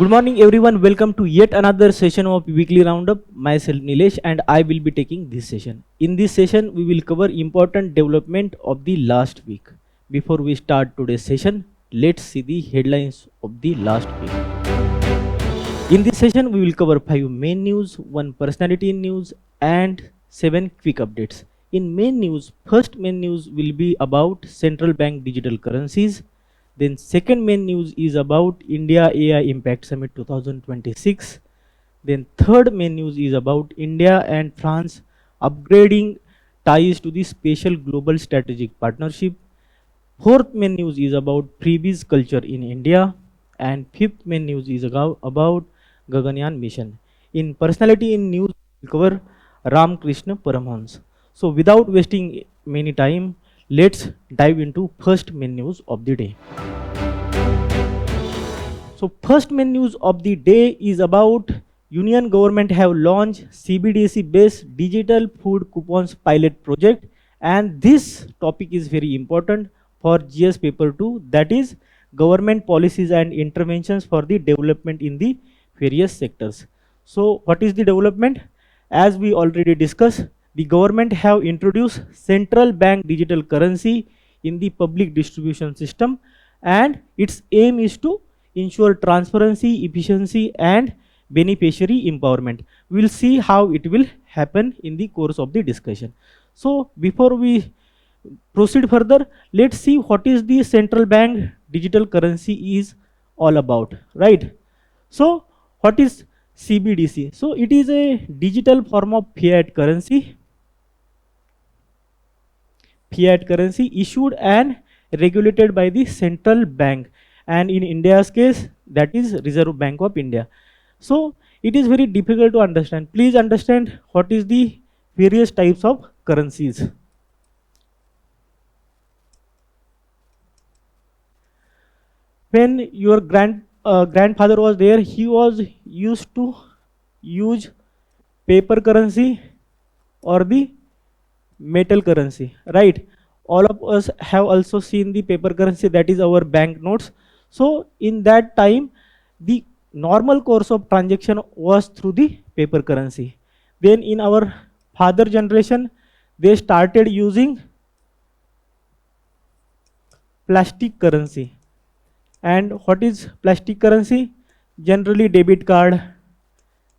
Good morning everyone, welcome to yet another session of weekly roundup. Myself Nilesh and I will be taking this session. In this session we will cover important development of the last week. Before we start today's session, let's see the headlines of the last week. In this session we will cover 5 main news, 1 personality news and 7 quick updates. In main news, first main news will be about central bank digital currencies. Then second main news is about India AI Impact Summit 2026. Then third main news is about India and France upgrading ties to the special global strategic partnership. Fourth main news is about freebies culture in India. And fifth main news is about Gaganyaan Mission. In personality in news, we will cover Ramakrishna Paramahansa. So without wasting many time, let's dive into first main news of the day. So first main news of the day is about Union government have launched CBDC based digital food coupons pilot project, and this topic is very important for GS paper 2, that is government policies and interventions for the development in the various sectors. So what is the development? As we already discussed, the government have introduced central bank digital currency in the public distribution system, and its aim is to ensure transparency, efficiency and beneficiary empowerment. We will see how it will happen in the course of the discussion. So before we proceed further, let's see what is the central bank digital currency is all about, right? So what is CBDC? So it is a digital form of fiat currency issued and regulated by the central bank, and in India's case that is Reserve Bank of India. So it is very difficult to understand. Please understand what is the various types of currencies. When your grandfather was there, he was used to use paper currency or the metal currency, right? All of us have also seen the paper currency, that is our bank notes. So in that time the normal course of transaction was through the paper currency. Then in our father generation they started using plastic currency. And what is plastic currency? Generally debit card,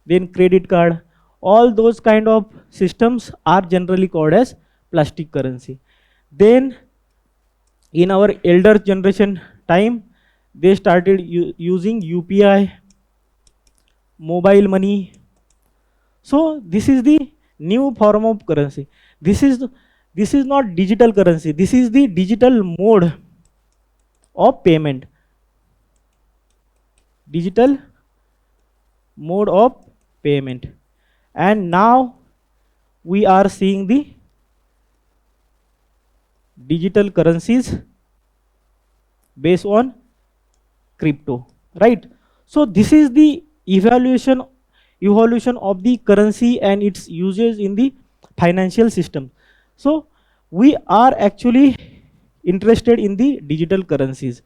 then credit card, all those kind of systems are generally called as plastic currency. Then in our elder generation time they started using UPI, mobile money. So this is the new form of currency. This is not digital currency, this is the digital mode of payment. Digital mode of payment. And now we are seeing the digital currencies based on crypto, right? So this is the evolution of the currency and its uses in the financial system. So we are actually interested in the digital currencies.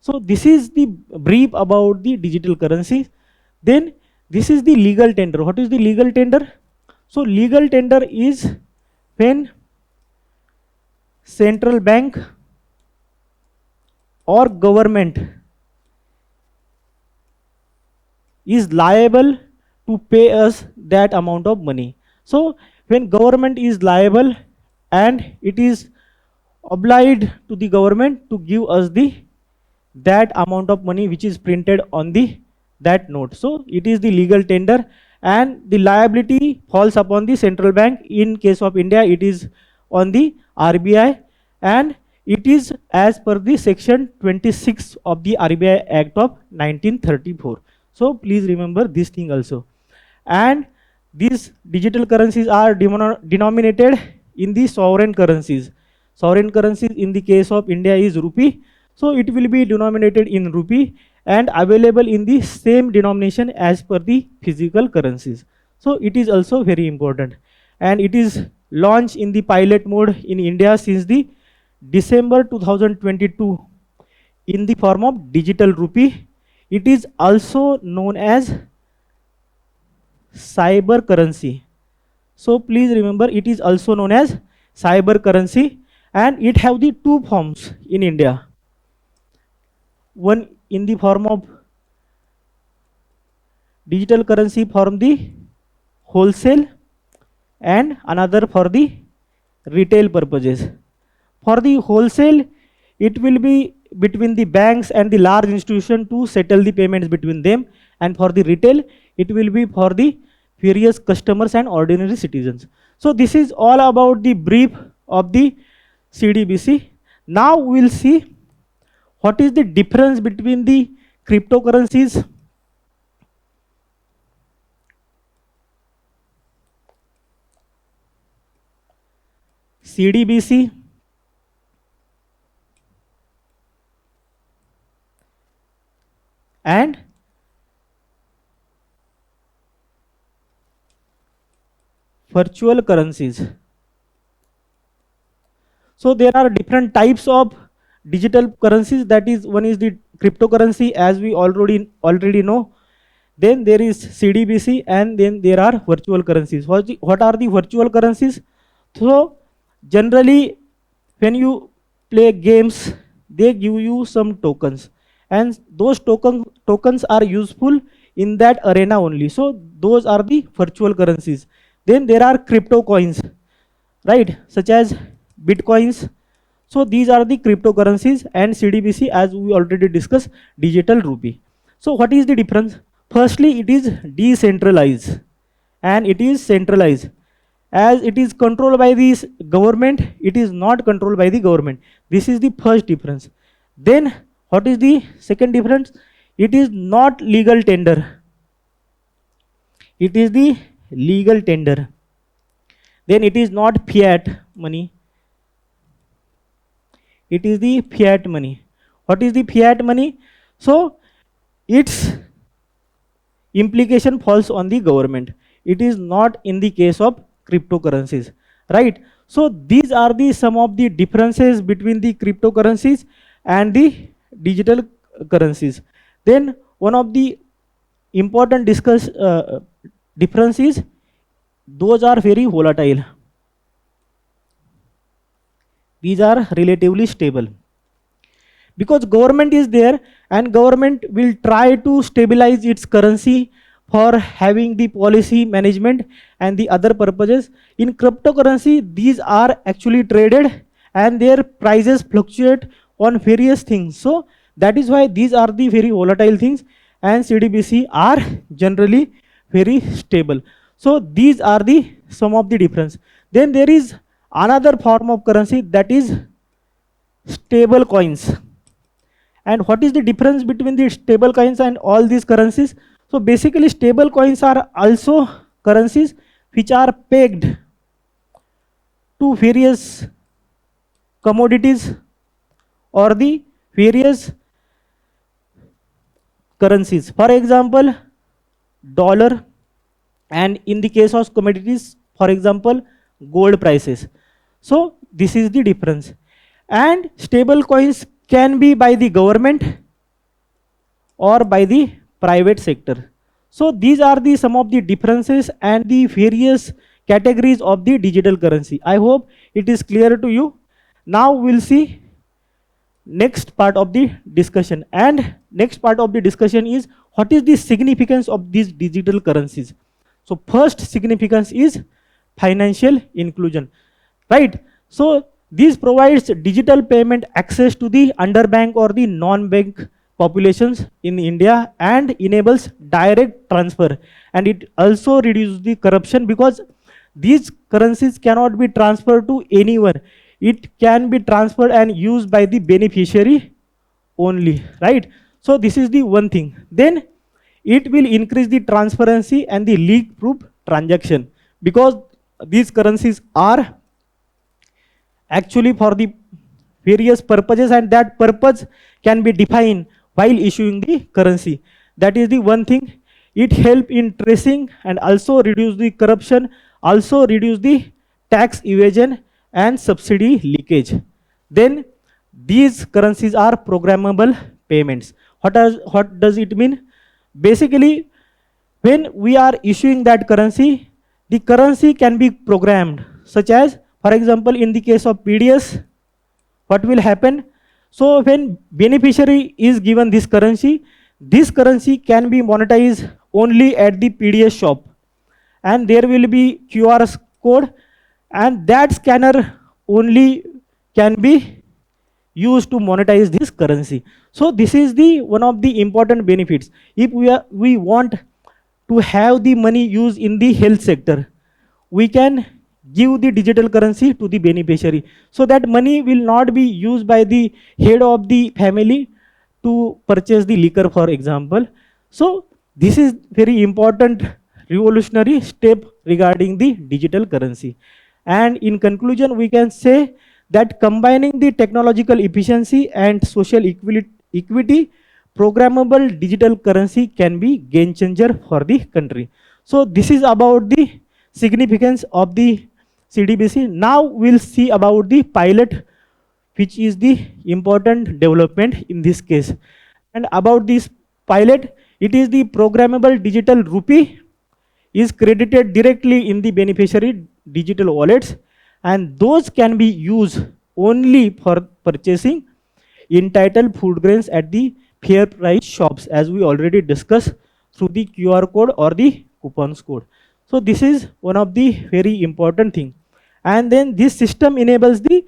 So this is the brief about the digital currency. Then this is the legal tender. What is the legal tender? So legal tender is when central bank or government is liable to pay us that amount of money. So when government is liable and it is obliged to the government to give us that amount of money which is printed on that note. So it is the legal tender, and the liability falls upon the central bank. In case of India it is on the RBI, and it is as per the section 26 of the RBI Act of 1934. So please remember this thing also. And these digital currencies are denominated in the sovereign currencies. Sovereign currencies in the case of India is rupee. So it will be denominated in rupee and available in the same denomination as per the physical currencies. So it is also very important, and it is launched in the pilot mode in India since the December 2022 in the form of digital rupee. It is also known as cyber currency. So please remember, it is also known as cyber currency, and it have the two forms in India. One in the form of digital currency for the wholesale, and another for the retail purposes. For the wholesale, it will be between the banks and the large institution to settle the payments between them, and for the retail, it will be for the various customers and ordinary citizens. So this is all about the brief of the CDBC. Now we will see what is the difference between the cryptocurrencies, CDBC, and virtual currencies. So there are different types of digital currencies. That is, one is the cryptocurrency, as we already know. Then there is CDBC, and then there are virtual currencies. What are the virtual currencies? So generally, when you play games, they give you some tokens, and those tokens are useful in that arena only. So those are the virtual currencies. Then there are crypto coins, right, such as bitcoins. So these are the cryptocurrencies, and CDBC, as we already discussed, digital rupee. So what is the difference? Firstly, it is decentralized and it is centralized. As it is controlled by the government, it is not controlled by the government. This is the first difference. Then what is the second difference? It is not legal tender. It is the legal tender. Then it is not fiat money. It is the fiat money. What is the fiat money? So its implication falls on the government. It is not in the case of cryptocurrencies, right? So these are the some of the differences between the cryptocurrencies and the digital currencies. Then one of the important difference is those are very volatile. These are relatively stable, because government is there and government will try to stabilize its currency for having the policy management and the other purposes. In cryptocurrency, these are actually traded and their prices fluctuate on various things. So that is why these are the very volatile things, and CDBC are generally very stable. So these are the some of the difference. Then there is another form of currency, that is stable coins. And what is the difference between the stable coins and all these currencies? So basically, stable coins are also currencies which are pegged to various commodities or the various currencies. For example, dollar, and in the case of commodities, for example, gold prices. So this is the difference. And stable coins can be by the government or by the private sector. So these are the some of the differences and the various categories of the digital currency. I hope it is clear to you. Now we'll see next part of the discussion, and next part of the discussion is what is the significance of these digital currencies. So first significance is financial inclusion, right? So this provides digital payment access to the underbanked or the non-bank populations in India and enables direct transfer, and it also reduces the corruption, because these currencies cannot be transferred to anyone. It can be transferred and used by the beneficiary only, right? So this is the one thing. Then it will increase the transparency and the leak proof transaction, because these currencies are actually for the various purposes, and that purpose can be defined while issuing the currency. That is the one thing. It helps in tracing and also reduce the corruption, also reduce the tax evasion and subsidy leakage. Then these currencies are programmable payments. What does it mean? Basically, when we are issuing that currency, the currency can be programmed, such as, for example, in the case of PDS, what will happen? So when beneficiary is given this currency can be monetized only at the PDS shop, and there will be QR code, and that scanner only can be used to monetize this currency. So this is the one of the important benefits. If we want to have the money used in the health sector, we can give the digital currency to the beneficiary, so that money will not be used by the head of the family to purchase the liquor, for example. So this is very important revolutionary step regarding the digital currency. And in conclusion, we can say that combining the technological efficiency and social equity, programmable digital currency can be game changer for the country. So this is about the significance of the CDBC. Now we'll see about the pilot, which is the important development in this case. And about this pilot, it is the programmable digital rupee is credited directly in the beneficiary digital wallets, and those can be used only for purchasing entitled food grains at the fair price shops, as we already discussed through the QR code or the coupons code. So this is one of the very important thing. And then this system enables the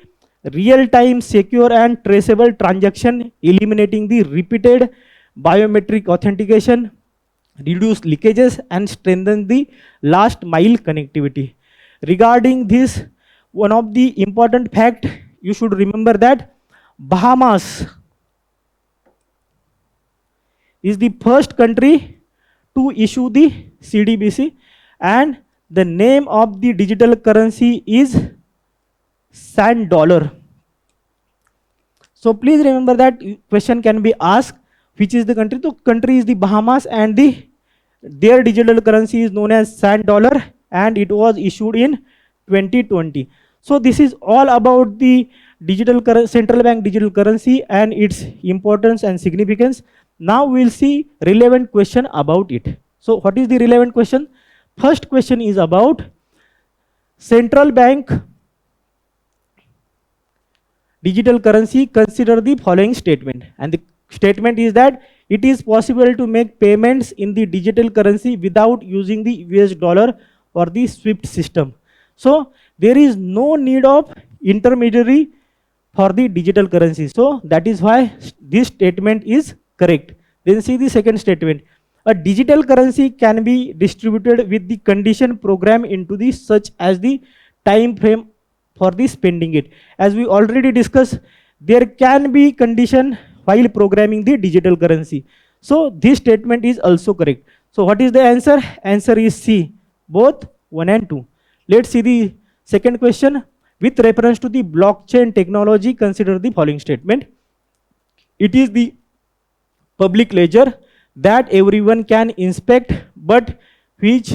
real-time, secure and traceable transaction, eliminating the repeated biometric authentication, reduce leakages and strengthen the last mile connectivity. Regarding this, one of the important fact you should remember that Bahamas is the first country to issue the CDBC, and the name of the digital currency is sand dollar. So please remember that question can be asked, which is the country? So country is the Bahamas, and their digital currency is known as sand dollar, and it was issued in 2020. So this is all about the central bank digital currency and its importance and significance. Now we'll see relevant question about it. So what is the relevant question? First question is about central bank digital currency. Consider the following statement, and the statement is that it is possible to make payments in the digital currency without using the US dollar or the SWIFT system. So there is no need of intermediary for the digital currency. So that is why this statement is correct. Then see the second statement. A digital currency can be distributed with the condition program into the such as the time frame for the spending it. As we already discussed, there can be condition while programming the digital currency. So this statement is also correct. So what is the answer? Answer is C, both 1 and 2. Let's see the second question. With reference to the blockchain technology, consider the following statement. It is the public ledger that everyone can inspect, but which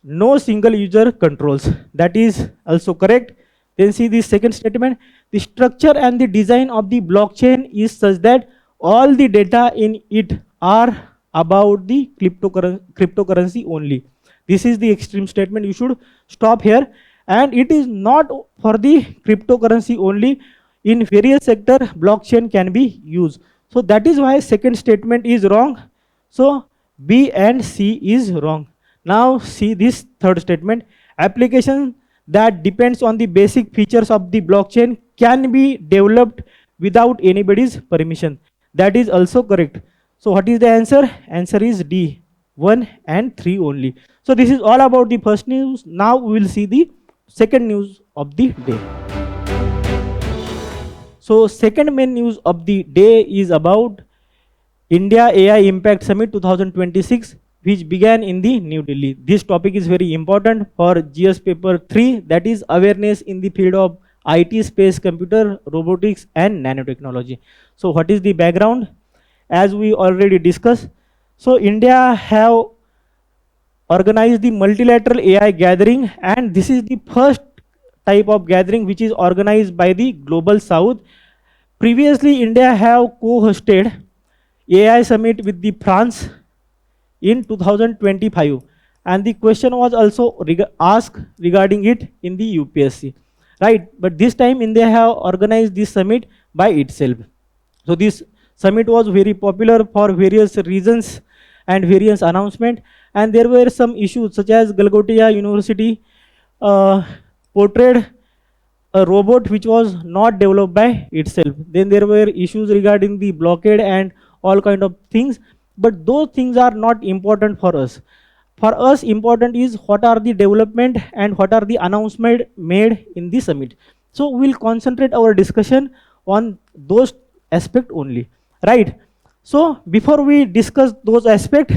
no single user controls. That is also correct. Then see the second statement. The structure and the design of the blockchain is such that all the data in it are about the cryptocurrency only. This is the extreme statement. You should stop here. And it is not for the cryptocurrency only. In various sector, blockchain can be used. So that is why second statement is wrong. So B and C is wrong. Now see this third statement. Application that depends on the basic features of the blockchain can be developed without anybody's permission. That is also correct. So what is the answer? Answer is D, 1 and 3 only. So this is all about the first news. Now we will see the second news of the day. So second main news of the day is about India AI Impact Summit 2026, which began in the New Delhi. This topic is very important for GS paper 3, that is awareness in the field of IT, space, computer, robotics and nanotechnology. So what is the background? As we already discussed, so India have organized the multilateral AI gathering, and this is the first type of gathering which is organized by the Global South. Previously, India have co-hosted AI summit with the France in 2025, and the question was also asked regarding it in the UPSC, right? But this time India have organized this summit by itself. So this summit was very popular for various reasons and various announcement, and there were some issues such as Galgotia University uh, portrayed a robot which was not developed by itself. Then there were issues regarding the blockade and all kind of things, but those things are not important for us. For us important is what are the development and what are the announcement made in the summit. So we'll concentrate our discussion on those aspect only, right? So before we discuss those aspects,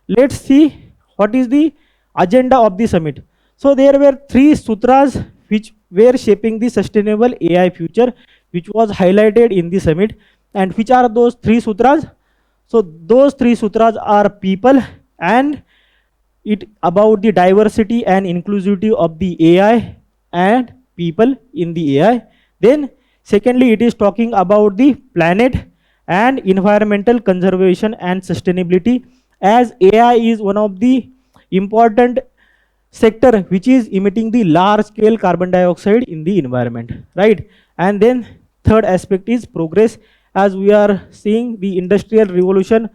let's see what is the agenda of the summit. So there were three sutras which were shaping the sustainable AI future, which was highlighted in the summit. And which are those three sutras? So those three sutras are people, and it about the diversity and inclusivity of the AI and people in the AI. Then secondly, it is talking about the planet and environmental conservation and sustainability, as AI is one of the important sector which is emitting the large scale carbon dioxide in the environment, right? And then third aspect is progress, as we are seeing the industrial revolution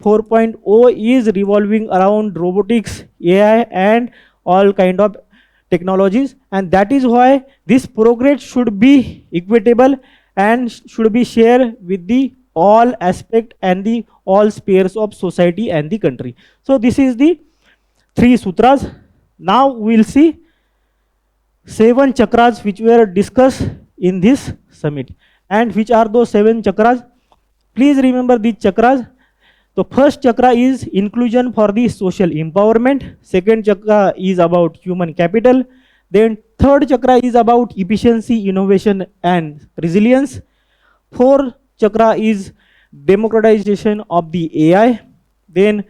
4.0 is revolving around robotics, AI, and all kind of technologies, and that is why this progress should be equitable and should be shared with the all aspect and the all spheres of society and the country. So this is the three sutras. Now we'll see 7 chakras which were discussed in this summit. And which are those 7 chakras? Please remember these chakras. The first chakra is inclusion for the social empowerment. Second chakra is about human capital. Then third chakra is about efficiency, innovation, and resilience. Fourth chakra is democratization of the AI. Then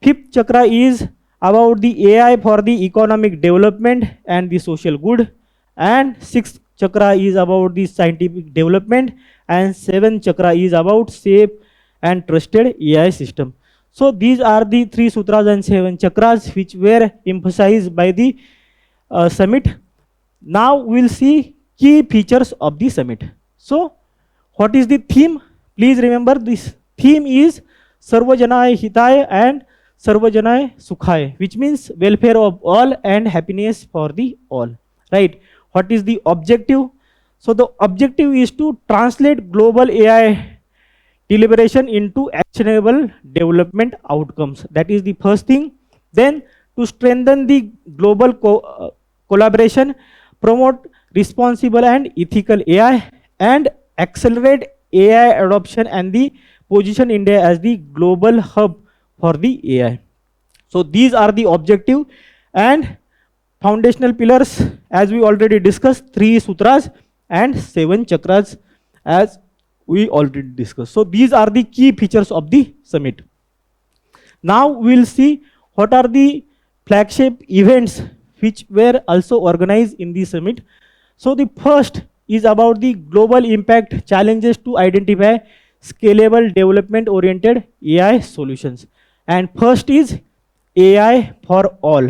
fifth chakra is about the AI for the economic development and the social good. And sixth chakra is about the scientific development. And seventh chakra is about safe and trusted AI system. So these are the three sutras and 7 chakras which were emphasized by the summit. Now we'll see key features of the summit. So what is the theme? Please remember this theme is Sarvajanay Hitay and Sarvajanay Sukhay, which means welfare of all and happiness for the all, right? What is the objective? So the objective is to translate global AI deliberation into actionable development outcomes. That is the first thing. Then to strengthen the global collaboration, promote responsible and ethical AI, and accelerate AI adoption and the position India as the global hub for the AI. So these are the objective and foundational pillars, as we already discussed, 3 sutras and 7 chakras as we already discussed. So these are the key features of the summit. Now we'll see what are the flagship events which were also organized in the summit. So the first is about the global impact challenges to identify scalable development oriented AI solutions. And first is AI for all,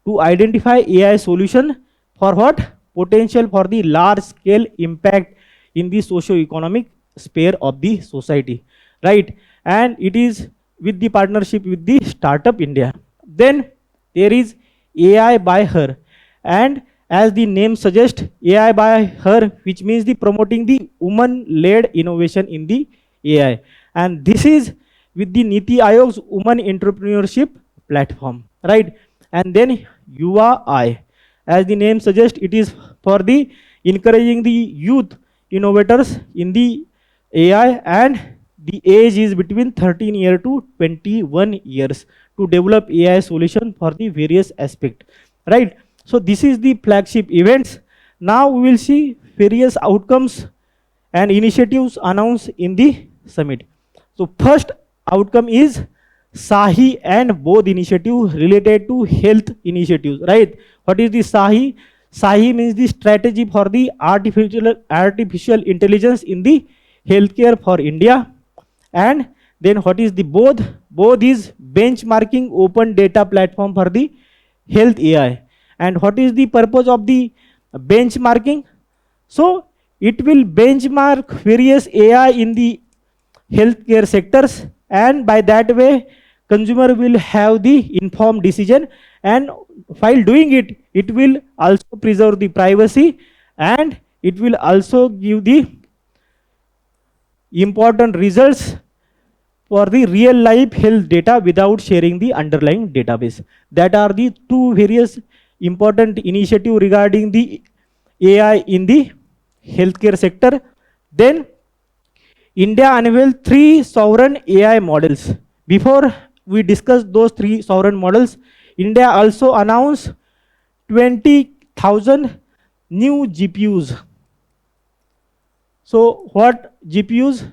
to identify AI solution for what? Potential for the large scale impact in the socio-economic sphere of the society, right? And it is with the partnership with the Startup India. Then there is AI by her, and as the name suggests, AI by her, which means the promoting the woman-led innovation in the AI. And this is with the Niti Aayog's Women Entrepreneurship Platform, right? And then Yuva I, as the name suggests, it is for the encouraging the youth innovators in the AI, and the age is between 13 years to 21 years to develop AI solution for the various aspect, right? So this is the flagship events. Now we will see various outcomes and initiatives announced in the summit. So first outcome is Sahi and Bodh initiative related to health initiatives, right? What is the Sahi? Sahi means the strategy for the artificial intelligence in the healthcare for India. And Then what is the both? Both is benchmarking open data platform for the health AI. And what is the purpose of the benchmarking? So it will benchmark various AI in the healthcare sectors, and by that way consumer will have the informed decision, and while doing it, it will also preserve the privacy, and it will also give the important results for the real life health data without sharing the underlying database. That are the two various important initiative regarding the AI in the healthcare sector. Then India unveiled 3 sovereign AI models. Before we discuss those 3 sovereign models, India also announced 20,000 new GPUs. So what GPUs?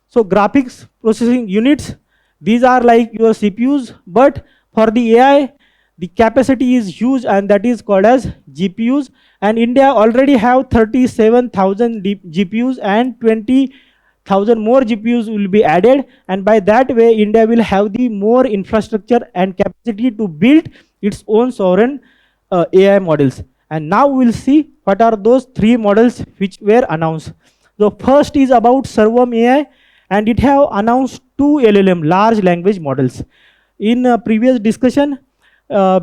So graphics processing units. These are like your CPUs, but for the AI, the capacity is huge, and that is called as GPUs. And India already have 37,000 GPUs, and 20,000 more GPUs will be added. And by that way, India will have the more infrastructure and capacity to build its own sovereign AI models. And now we'll see what are those 3 models which were announced. The first is about Servom AI, and it have announced 2 LLM, large language models. In previous discussion,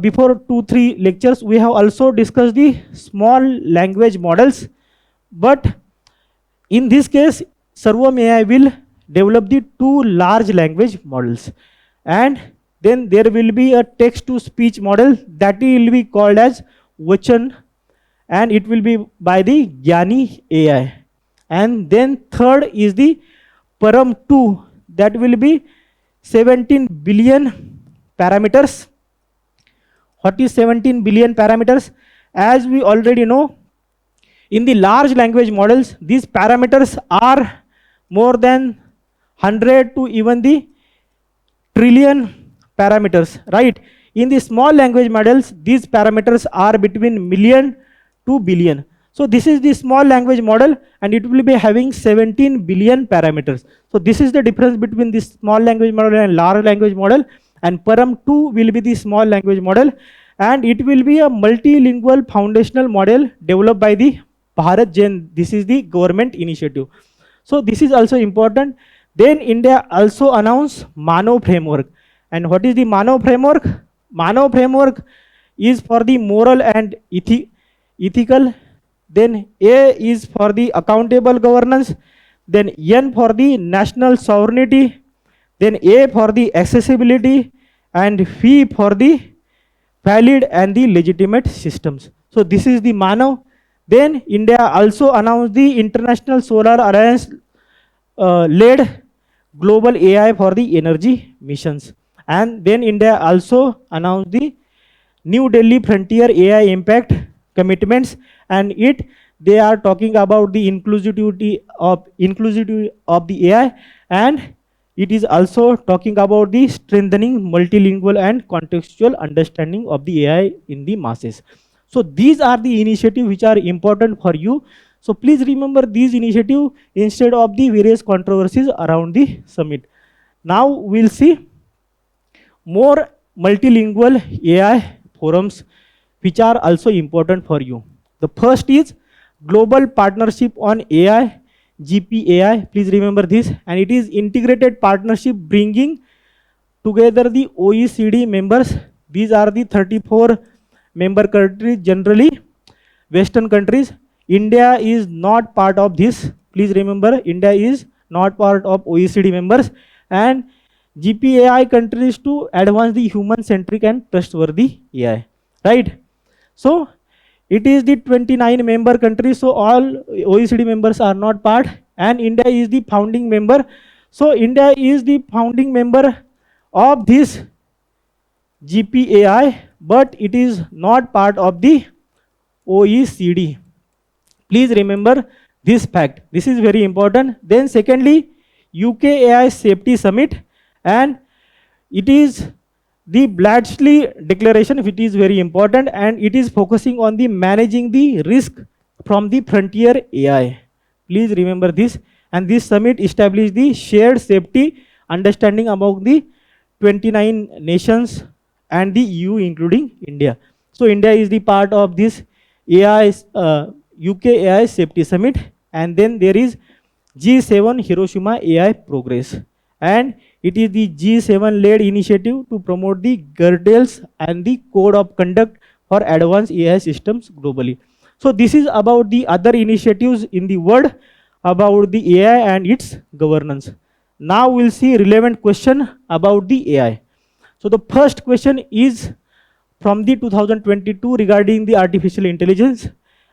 before 2-3 lectures, we have also discussed the small language models, but in this case, Servom AI will develop the 2 large language models, and then there will be a text to speech model that will be called as Vachan, and it will be by the Gaganyaan AI. And then third is the Param 2, that will be 17 billion parameters. What is 17 billion parameters? As we already know, in the large language models, these parameters are more than 100 to even the trillion parameters, right? In the small language models, these parameters are between million to billion. So this is the small language model, and it will be having 17 billion parameters. So this is the difference between this small language model and large language model. And Param 2 will be the small language model, and it will be a multilingual foundational model developed by the Bharat Gen. This is the government initiative. So this is also important. Then India also announced Mano framework. And what is the Mano framework? Mano framework is for the moral and ethical. Then A is for the accountable governance. Then N for the national sovereignty. Then A for the accessibility, and V for the valid and the legitimate systems. So this is the Mano. Then India also announced the International Solar Alliance led global AI for the energy missions. And then India also announced the New Delhi Frontier AI Impact Commitments, and they are talking about the inclusivity of the AI, and it is also talking about the strengthening multilingual and contextual understanding of the AI in the masses. So these are the initiatives which are important for you. So please remember these initiatives instead of the various controversies around the summit. Now we'll see more multilingual AI forums which are also important for you. The first is Global Partnership on AI, GPAI. Please remember this, and it is integrated partnership bringing together the OECD members. These are the 34 member countries, generally Western countries. India is not part of this. Please remember, India is not part of OECD members, and GPAI countries to advance the human-centric and trustworthy AI, right? So it is the 29 member countries, so all OECD members are not part, and India is the founding member. So India is the founding member of this GPAI, but it is not part of the OECD. Please remember this fact. This is very important. Then secondly, UK AI Safety Summit, and it is the Bladsley Declaration, which is very important, and it is focusing on the managing the risk from the frontier AI. Please remember this. And this summit established the shared safety understanding among the 29 nations and the EU including India. So India is the part of this AI, UK AI Safety Summit, and then there is G7 Hiroshima AI Progress, and it is the G7 led initiative to promote the guardrails and the code of conduct for advanced AI systems globally. So this is about the other initiatives in the world about the AI and its governance. Now we'll see relevant question about the AI. So the first question is from the 2022 regarding the artificial intelligence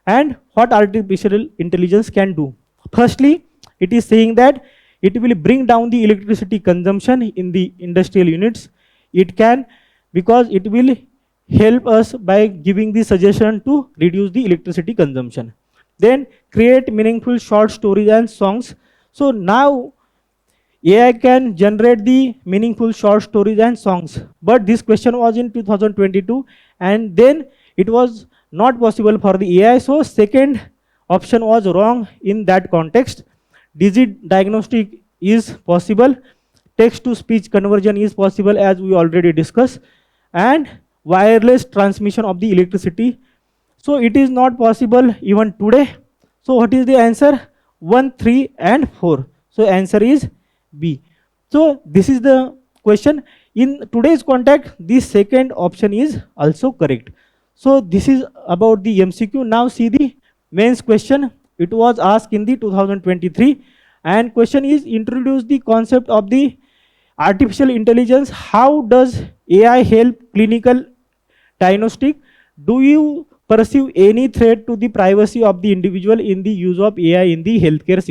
and what artificial intelligence can do. Firstly, it is saying that it will bring down the electricity consumption in the industrial units. It can, because it will help us by giving the suggestion to reduce the electricity consumption. Then create meaningful short stories and songs. So now AI can generate the meaningful short stories and songs. But this question was in 2022, and then it was not possible for the AI. So second option was wrong in that context. Disease diagnostic is possible. Text to speech conversion is possible, as we already discussed. And wireless transmission of the electricity. So it is not possible even today. So what is the answer? 1, 3 and 4. So answer is B. So this is the question. In today's context, the second option is also correct. So this is about the MCQ. Now see the mains question. It was asked in the 2023, and question is introduce the concept of the artificial intelligence. How does AI help clinical diagnostic? Do you perceive any threat to the privacy of the individual in the use of AI in the healthcare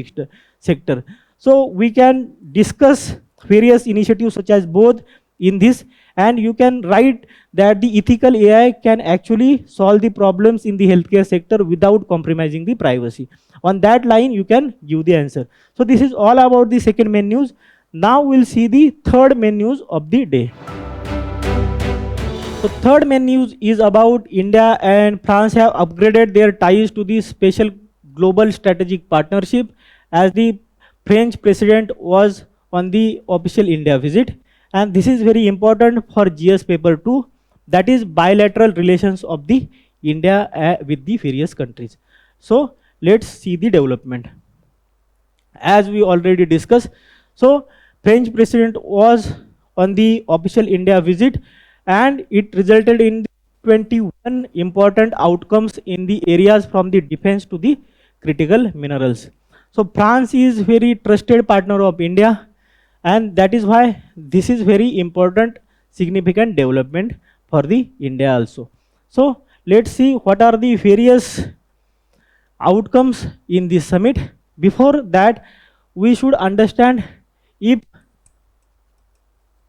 sector? So we can discuss various initiatives such as both in this, and you can write that the ethical AI can actually solve the problems in the healthcare sector without compromising the privacy. On that line, you can give the answer. So this is all about the second main news. Now we'll see the third main news of the day. So third main news is about India and France have upgraded their ties to the special global strategic partnership, as the French president was on the official India visit, and this is very important for GS paper 2, that is bilateral relations of the India with the various countries. So let's see the development. As we already discussed, so French president was on the official India visit, and it resulted in 21 important outcomes in the areas from the defense to the critical minerals. So France is very trusted partner of India, and that is why this is very important, significant development for the India also. So let's see what are the various outcomes in this summit. Before that, we should understand if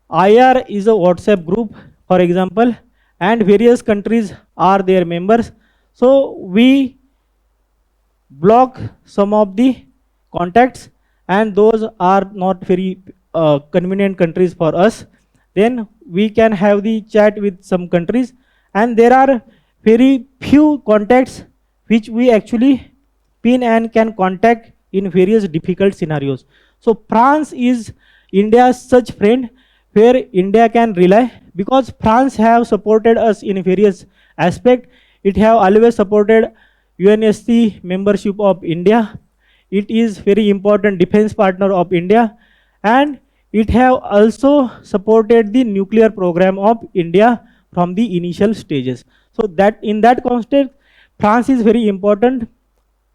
IR is a WhatsApp group, for example, and various countries are their members. So we block some of the contacts, and those are not very convenient countries for us. Then we can have the chat with some countries, and there are very few contacts which we actually pin and can contact in various difficult scenarios. So France is India's such friend where India can rely, because France have supported us in various aspects. It have always supported UNSC membership of India. It is very important defense partner of India, and it have also supported the nuclear program of India from the initial stages. So that in that context, France is very important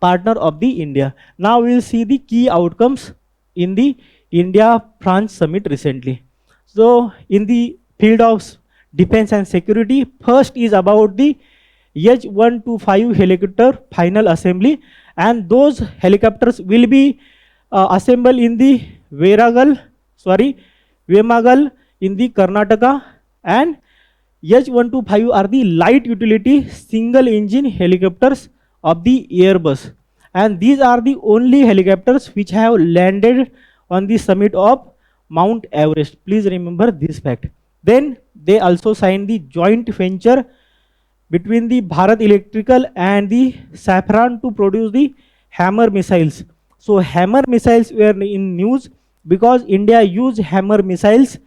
partner of the India. Now we will see the key outcomes in the India-France summit recently. So in the field of defense and security, first is about the H-125 helicopter final assembly, and those helicopters will be assembled in the Vemagal in the Karnataka, and H-125 are the light utility single engine helicopters of the Airbus, and these are the only helicopters which have landed on the summit of Mount Everest. Please remember this fact. Then they also signed the joint venture between the Bharat Electrical and the Safran to produce the Hammer missiles. So Hammer missiles were in news, because India used hammer missiles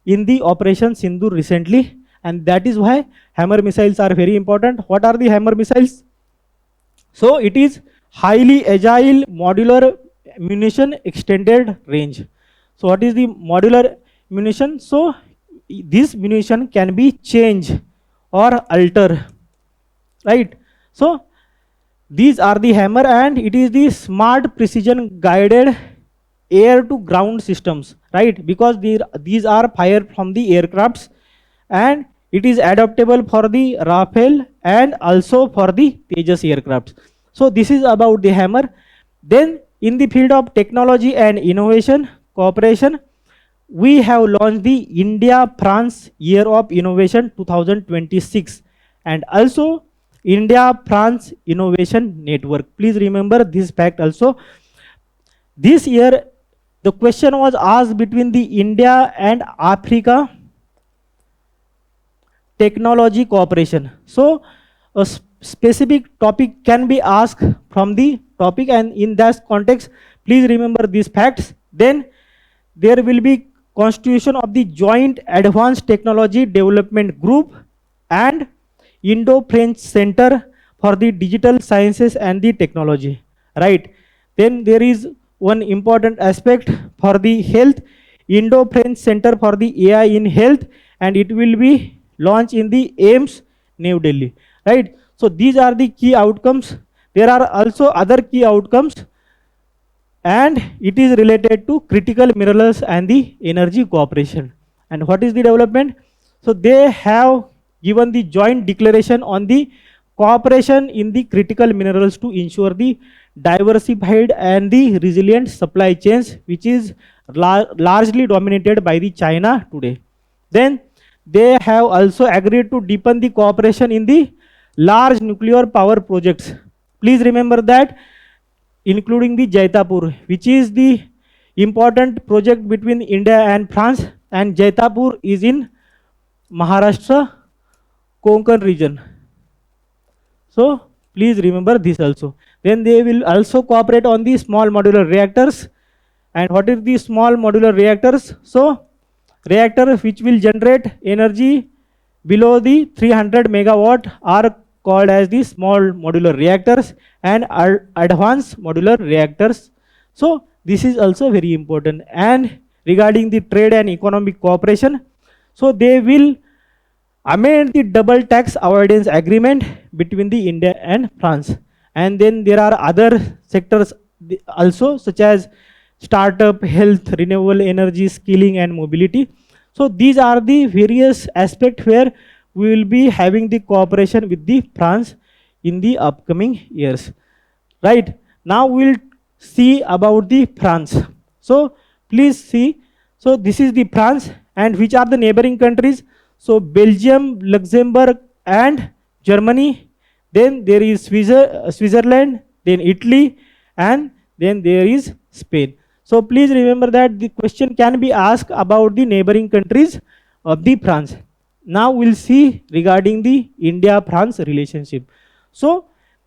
in the Operation Sindoor recently, and that is why hammer missiles are very important. What are the hammer missiles? So it is highly agile modular munition extended range. So what is the modular munition? So this munition can be changed or alter, right? So these are the hammer, and it is the smart precision guided air to ground systems, right? Because these are fired from the aircrafts, and it is adaptable for the Rafale and also for the Tejas aircrafts. So this is about the hammer. Then in the field of technology and innovation cooperation, we have launched the India France Year of Innovation 2026, and also India France Innovation Network. Please remember this fact also. This year, the question was asked between the India and Africa technology cooperation. So a specific topic can be asked from the topic, and in that context, please remember these facts. Then there will be constitution of the Joint Advanced Technology Development Group and Indo-French Center for the Digital Sciences and the Technology, right? Then there is one important aspect for the health, Indo-French Center for the AI in Health, and it will be launched in the AIMS, New Delhi, right? So these are the key outcomes. There are also other key outcomes, and it is related to critical minerals and the energy cooperation. And what is the development? So they have given the joint declaration on the cooperation in the critical minerals to ensure the diversified and the resilient supply chains, which is largely dominated by the China today. Then they have also agreed to deepen the cooperation in the large nuclear power projects. Please remember that, including the Jaitapur, which is the important project between India and France, and Jaitapur is in Maharashtra, Konkan region. So please remember this also. Then they will also cooperate on the small modular reactors. And what is the small modular reactors? So reactors which will generate energy below the 300 megawatt are called as the small modular reactors and advanced modular reactors. So this is also very important. And regarding the trade and economic cooperation, so they will amend the double tax avoidance agreement between the India and France. And then there are other sectors also, such as startup, health, renewable energy, skilling and mobility. So these are the various aspects where we will be having the cooperation with the France in the upcoming years. Right, now we'll see about the France. So please see, so this is the France, and which are the neighboring countries? So Belgium, Luxembourg and Germany. Then there is Switzerland, then Italy, and then there is Spain. So please remember that the question can be asked about the neighboring countries of the France. Now we'll see regarding the India-France relationship. So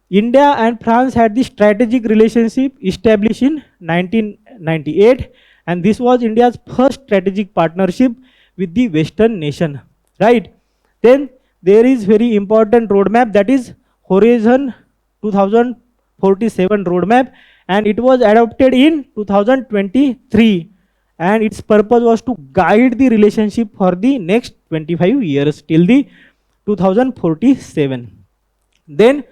India and France had the strategic relationship established in 1998, and this was India's first strategic partnership with the Western nation, right? Then there is very important roadmap, that is Horizon 2047 roadmap, and it was adopted in 2023, and its purpose was to guide the relationship for the next 25 years till the 2047. Then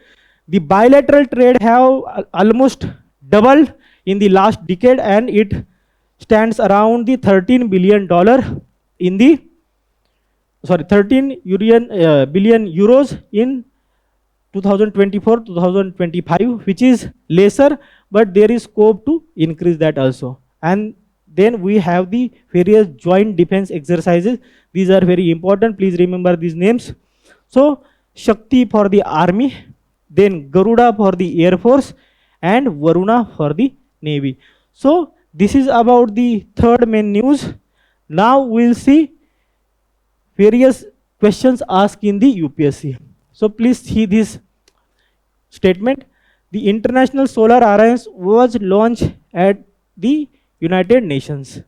the bilateral trade have almost doubled in the last decade, and it stands around the $13 billion in the 13 billion euros in 2024-2025, which is lesser, but there is scope to increase that also. And then we have the various joint defense exercises. These are very important. Please remember these names. So Shakti for the army, then Garuda for the air force, and Varuna for the navy. So this is about the third main news. Now we'll see various questions asked in the UPSC. So please see this statement. The International Solar Alliance was launched at the United Nations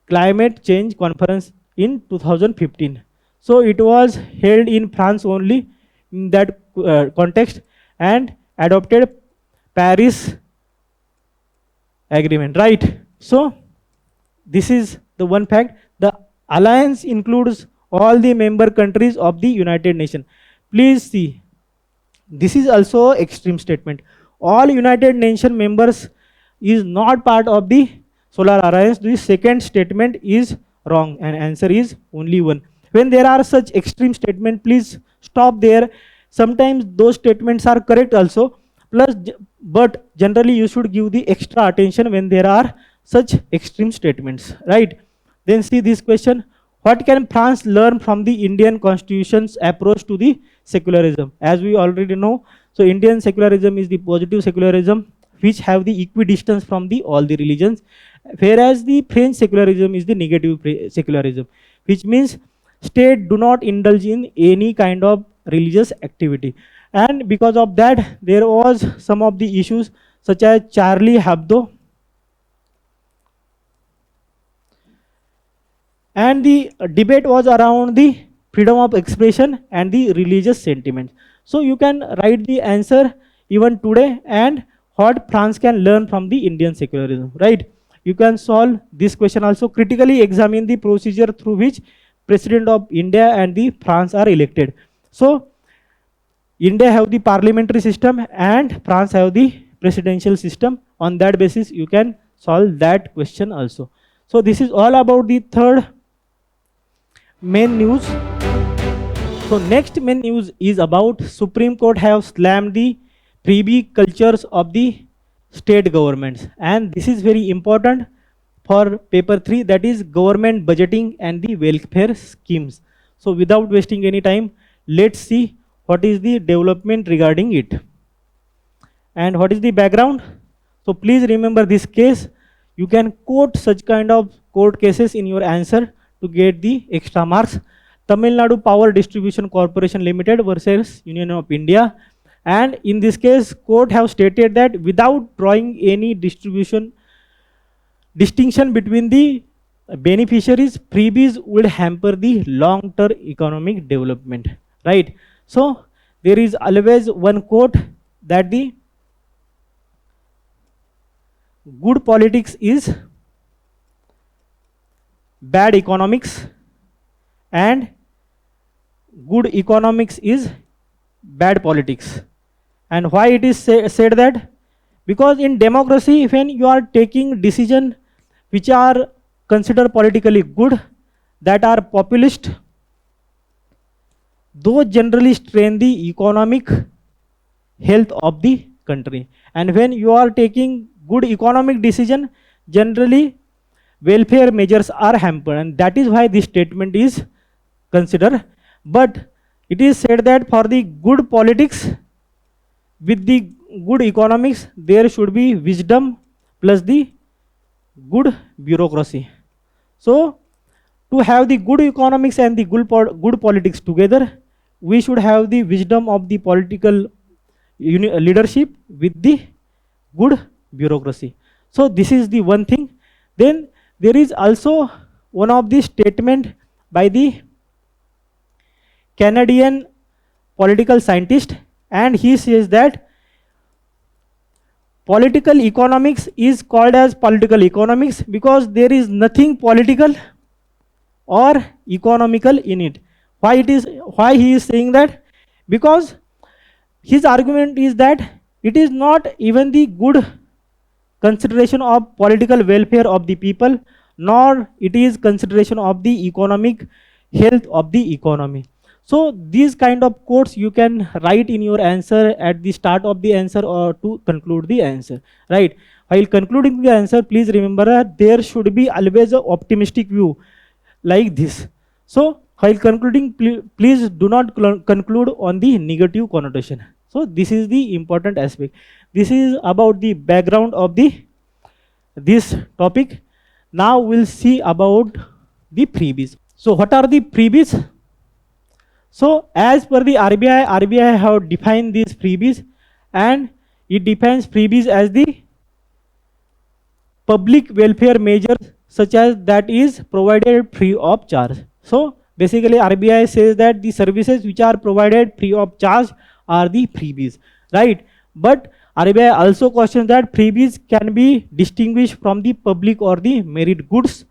Climate Change Conference in 2015. So it was held in France only in that context and adopted Paris Agreement, right? So this is the one fact. The alliance includes all the member countries of the United Nations. Please see, this is also extreme statement. All United Nations members is not part of the Solar Alliance. The second statement is wrong and answer is only one. When there are such extreme statement, please stop there. Sometimes those statements are correct also. Plus, but generally you should give the extra attention when there are such extreme statements, right? Then see this question. What can France learn from the Indian constitution's approach to the secularism? As we already know, so Indian secularism is the positive secularism which have the equidistance from the all the religions, whereas the French secularism is the negative secularism, which means state do not indulge in any kind of religious activity. And because of that, there was some of the issues such as Charlie Hebdo, and the debate was around the freedom of expression and the religious sentiments. So you can write the answer even today and what France can learn from the Indian secularism, right? You can solve this question also. Critically examine the procedure through which President of India and the France are elected. So India have the parliamentary system and France have the presidential system. On that basis, you can solve that question also. So this is all about the third main news. So next main news is about Supreme Court have slammed the freebie cultures of the state governments, and this is very important for paper 3, that is government budgeting and the welfare schemes. So without wasting any time, let's see what is the development regarding it and what is the background. So please remember this case. You can quote such kind of court cases in your answer to get the extra marks. Tamil Nadu Power Distribution Corporation Limited versus Union of India. And in this case, court have stated that without drawing any distinction between the beneficiaries, freebies would hamper the long-term economic development, right? So there is always one quote that the good politics is bad economics and good economics is bad politics. And why it is said that? Because in democracy, when you are taking decisions which are considered politically good, that are populist, those generally strain the economic health of the country. And when you are taking good economic decision, generally welfare measures are hampered, and that is why this statement is considered. But it is said that for the good politics with the good economics, there should be wisdom plus the good bureaucracy. So to have the good economics and the good politics together, we should have the wisdom of the political leadership with the good bureaucracy. So this is the one thing. Then there is also one of the statement by the Canadian political scientist, and he says that political economics is called as political economics because there is nothing political or economical in it. Why he is saying that? Because his argument is that it is not even the good consideration of political welfare of the people, nor it is consideration of the economic health of the economy. So these kind of quotes you can write in your answer at the start of the answer or to conclude the answer, right? While concluding the answer, please remember that there should be always an optimistic view like this. So while concluding, please do not conclude on the negative connotation. So this is the important aspect. This is about the background of this topic. Now we'll see about the freebies. So what are the freebies? So as per the RBI have defined these freebies, and it defines freebies as the public welfare measures such as that is provided free of charge. So basically RBI says that the services which are provided free of charge are the freebies, right? But RBI also cautions that freebies can be distinguished from the public or the merit goods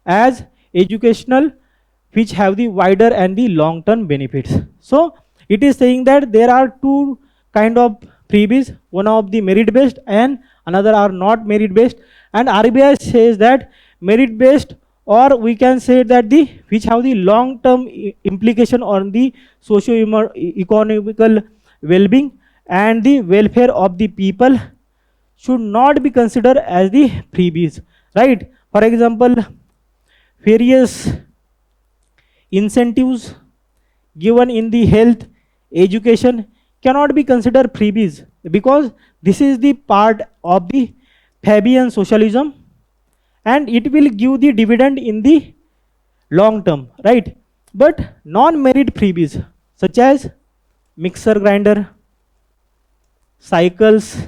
as educational, which have the wider and the long term benefits. So it is saying that there are two kind of freebies, one of the merit based and another are not merit based, and RBI says that merit based, or we can say that the which have the long term implication on the socio economical well-being and the welfare of the people should not be considered as the freebies, right? For example, various incentives given in the health education cannot be considered freebies because this is the part of the Fabian socialism and it will give the dividend in the long term, right? But non-merit freebies such as mixer grinder, cycles,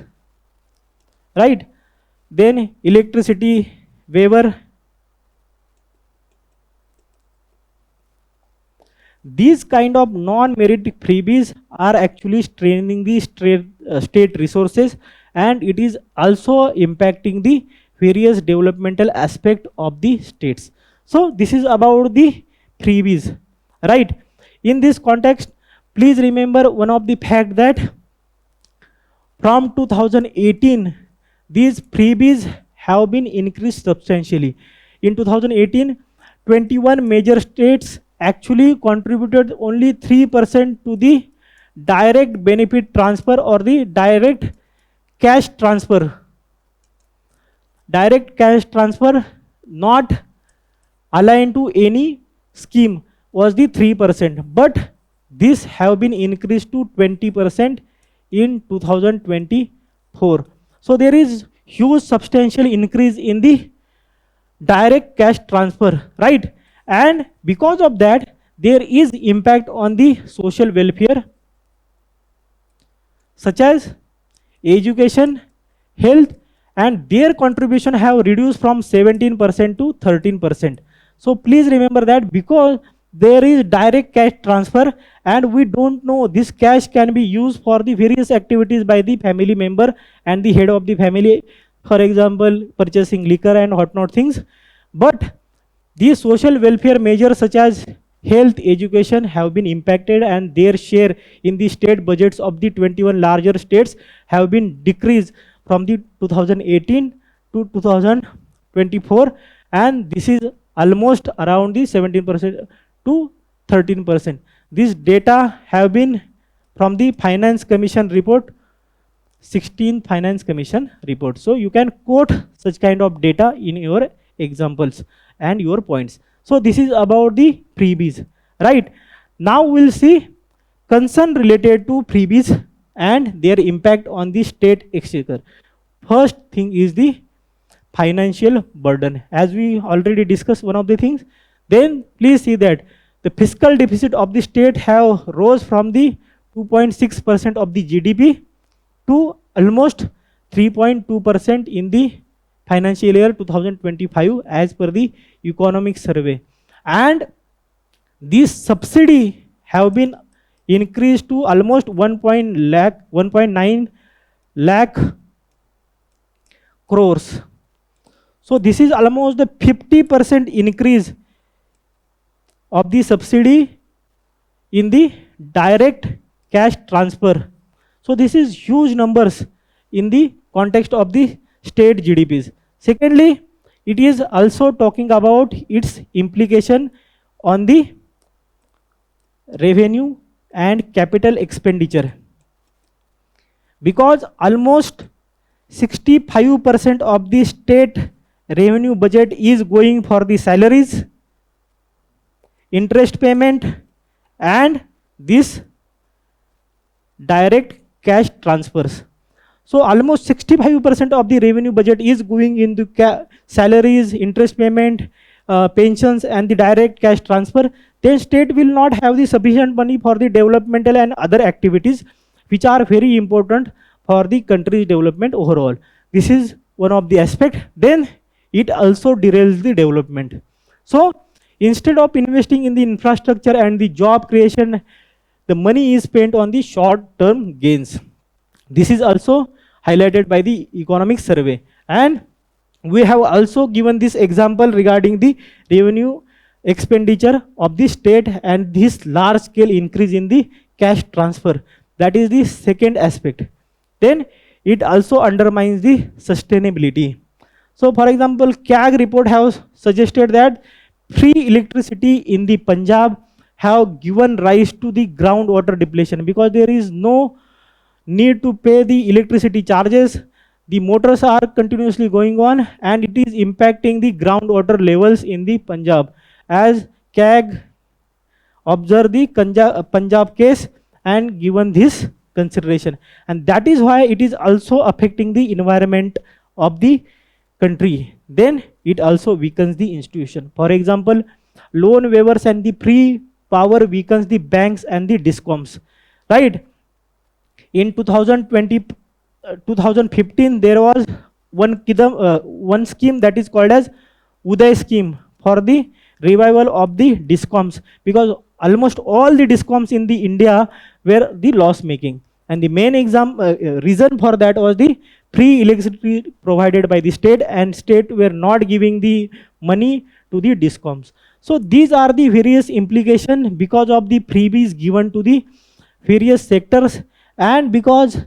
right? Then electricity waiver. These kind of non-merit freebies are actually straining the state resources, and it is also impacting the various developmental aspect of the states. So this is about the freebies, right? In this context, please remember one of the fact that from 2018, these freebies have been increased substantially. In 2018, 21 major states actually contributed only 3% to the direct benefit transfer or the direct cash transfer. Direct cash transfer not aligned to any scheme was the 3%, but this have been increased to 20% in 2024. So there is huge substantial increase in the direct cash transfer, right? And because of that, there is impact on the social welfare such as education, health, and their contribution have reduced from 17% to 13%. So please remember that because there is direct cash transfer and we don't know this cash can be used for the various activities by the family member and the head of the family, for example purchasing liquor and whatnot things. But these social welfare measures such as health, education have been impacted and their share in the state budgets of the 21 larger states have been decreased from the 2018 to 2024, and this is almost around the 17% to 13%. This data have been from the Finance Commission report, 16th Finance Commission report. So you can quote such kind of data in your examples and your points. So this is about the freebies, right? Now we'll see concern related to freebies and their impact on the state exchequer. First thing is the financial burden. As we already discussed one of the things, then please see that the fiscal deficit of the state have rose from the 2.6% of the GDP to almost 3.2% in the financial year 2025 as per the economic survey. And this subsidy have been increased to almost 1.9 lakh crores. So this is almost the 50% increase of the subsidy in the direct cash transfer. So this is huge numbers in the context of the state GDPs. Secondly, it is also talking about its implication on the revenue and capital expenditure, because almost 65% of the state revenue budget is going for the salaries, interest payment, and this direct cash transfers. So almost 65% of the revenue budget is going into salaries, interest payment, pensions, and the direct cash transfer. Then state will not have the sufficient money for the developmental and other activities which are very important for the country's development overall. This is one of the aspect, then it also derails the development. So instead of investing in the infrastructure and the job creation, the money is spent on the short term gains. This is also highlighted by the economic survey. And we have also given this example regarding the revenue expenditure of the state and this large scale increase in the cash transfer. That is the second aspect. Then it also undermines the sustainability. So for example, CAG report has suggested that free electricity in the Punjab have given rise to the groundwater depletion, because there is no need to pay the electricity charges. The motors are continuously going on and it is impacting the groundwater levels in the Punjab, as CAG observed the Punjab case and given this consideration. And that is why it is also affecting the environment of the country. Then it also weakens the institution. For example, loan waivers and the free power weakens the banks and the discoms, right? In 2015, there was one scheme that is called as Uday scheme for the revival of the discoms, because almost all the discoms in the India were the loss making, and the main reason for that was the free electricity provided by the state, and state were not giving the money to the discoms. So these are the various implications because of the freebies given to the various sectors, and because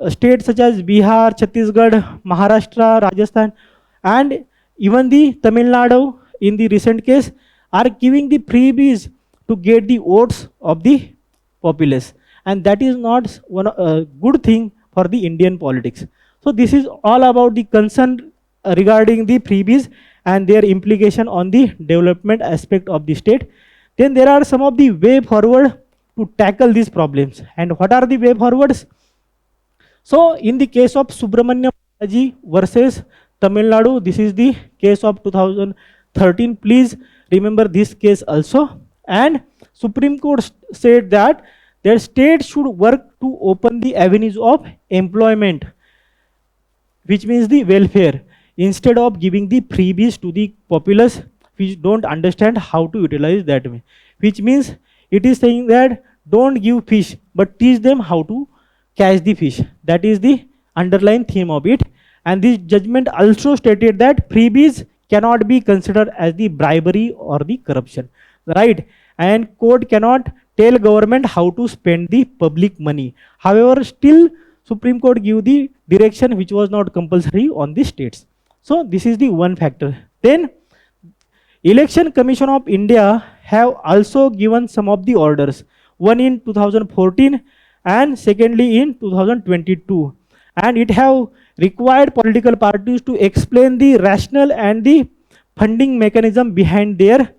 states such as Bihar, Chhattisgarh, Maharashtra, Rajasthan, and even the Tamil Nadu in the recent case are giving the freebies to get the votes of the populace, and that is not one good thing for the Indian politics. So this is all about the concern regarding the freebies and their implication on the development aspect of the state. Then there are some of the way forward to tackle these problems. And what are the way forwards? So in the case of Subramaniam Balaji versus Tamil Nadu, this is the case of 2013. Please remember this case also. And Supreme Court said that their state should work to open the avenues of employment, which means the welfare, instead of giving the freebies to the populace which don't understand how to utilize that way. Which means it is saying that don't give fish, but teach them how to catch the fish. That is the underlying theme of it. And this judgment also stated that freebies cannot be considered as the bribery or the corruption, right? And court cannot tell government how to spend the public money. However, still Supreme Court give the direction which was not compulsory on the states. So this is the one factor. Then Election Commission of India have also given some of the orders, one in 2014 and secondly in 2022, and it have required political parties to explain the rationale and the funding mechanism behind their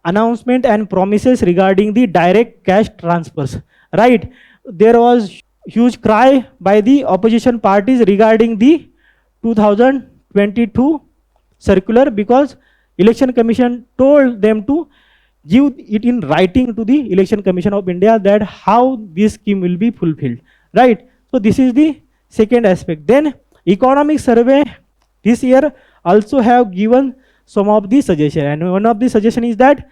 announcement and promises regarding the direct cash transfers, right? There was huge cry by the opposition parties regarding the 2022 circular, because Election Commission told them to give it in writing to the Election Commission of India that how this scheme will be fulfilled, right? So this is the second aspect. Then economic survey this year also have given some of the suggestion, and one of the suggestion is that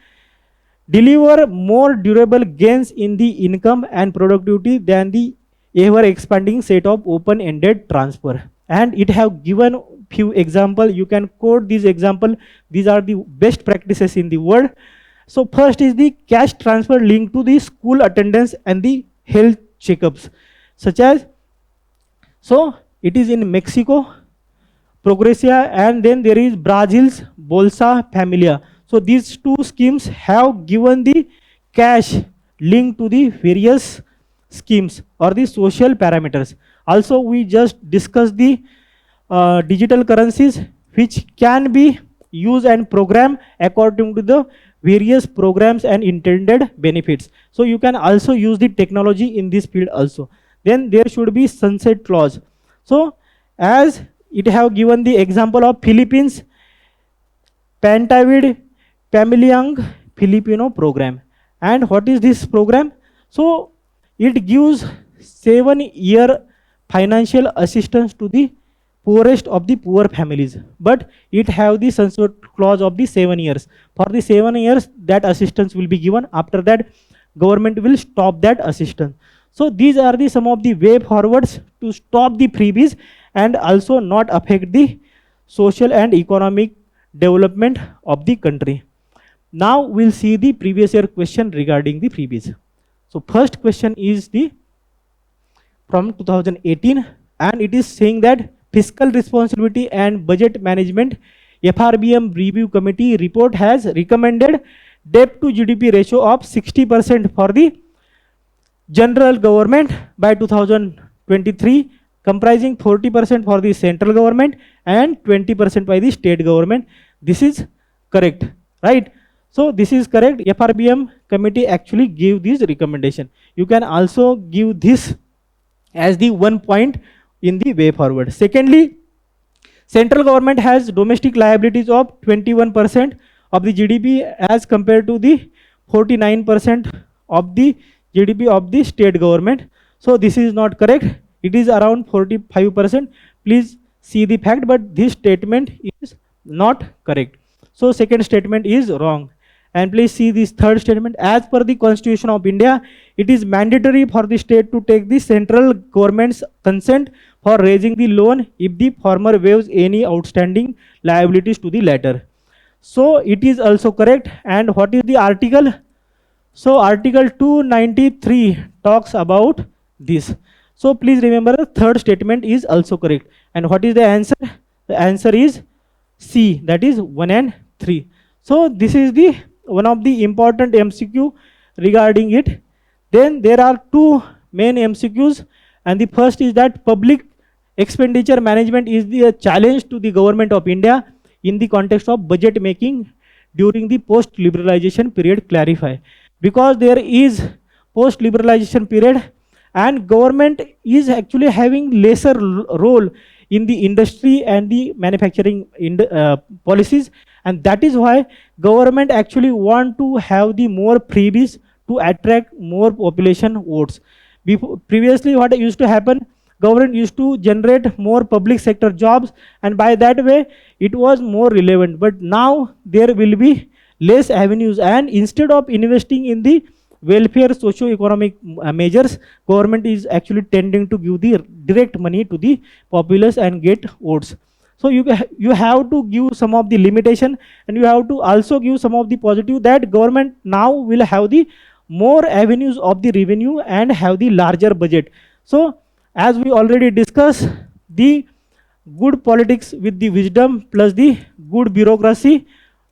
deliver more durable gains in the income and productivity than the ever expanding set of open-ended transfer. And it have given few example. You can quote these example. These are the best practices in the world. So first is the cash transfer linked to the school attendance and the health checkups, such as, so it is in Mexico, Progresia, and then there is Brazil's Bolsa Familia. So these two schemes have given the cash linked to the various schemes or the social parameters. Also, we just discussed the digital currencies which can be used and programmed according to the various programs and intended benefits. So you can also use the technology in this field also. Then there should be sunset clause. So as it have given the example of Philippines Pantavid Pamilyang Filipino program. And what is this program? So it gives 7-year financial assistance to the poorest of the poor families, but it have the sunset clause of the 7 years. For the 7 years that assistance will be given, after that government will stop that assistance. So these are the some of the way forwards to stop the freebies and also not affect the social and economic development of the country. Now we'll see the previous year question regarding the freebies. So first question is the from 2018, and it is saying that fiscal responsibility and budget management FRBM review committee report has recommended debt to GDP ratio of 60% for the general government by 2023, comprising 40% for the central government and 20% by the state government. This is correct, right? So this is correct. FRBM committee actually gave this recommendation. You can also give this as the one point in the way forward. Secondly, central government has domestic liabilities of 21% of the GDP as compared to the 49% of the GDP of the state government. So this is not correct. It is around 45%. Please see the fact, but this statement is not correct. So second statement is wrong. And please see this third statement. As per the Constitution of India, it is mandatory for the state to take the central government's consent for raising the loan if the former waives any outstanding liabilities to the latter. So it is also correct. And what is the article? So Article 293 talks about this. So please remember the third statement is also correct. And what is the answer? The answer is C, that is 1 and 3. So this is the one of the important MCQ regarding it. Then there are two main MCQs, and the first is that public expenditure management is the challenge to the government of India in the context of budget making during the post liberalization period. Clarify, because there is post liberalization period and government is actually having lesser role in the industry and the manufacturing policies, and that is why government actually want to have the more freebies to attract more population votes. Previously what used to happen, government used to generate more public sector jobs, and by that way it was more relevant. But now there will be less avenues, and instead of investing in the welfare socio-economic measures, government is actually tending to give the direct money to the populace and get votes. So you have to give some of the limitation, and you have to also give some of the positive, that government now will have the more avenues of the revenue and have the larger budget. So as we already discussed, the good politics with the wisdom plus the good bureaucracy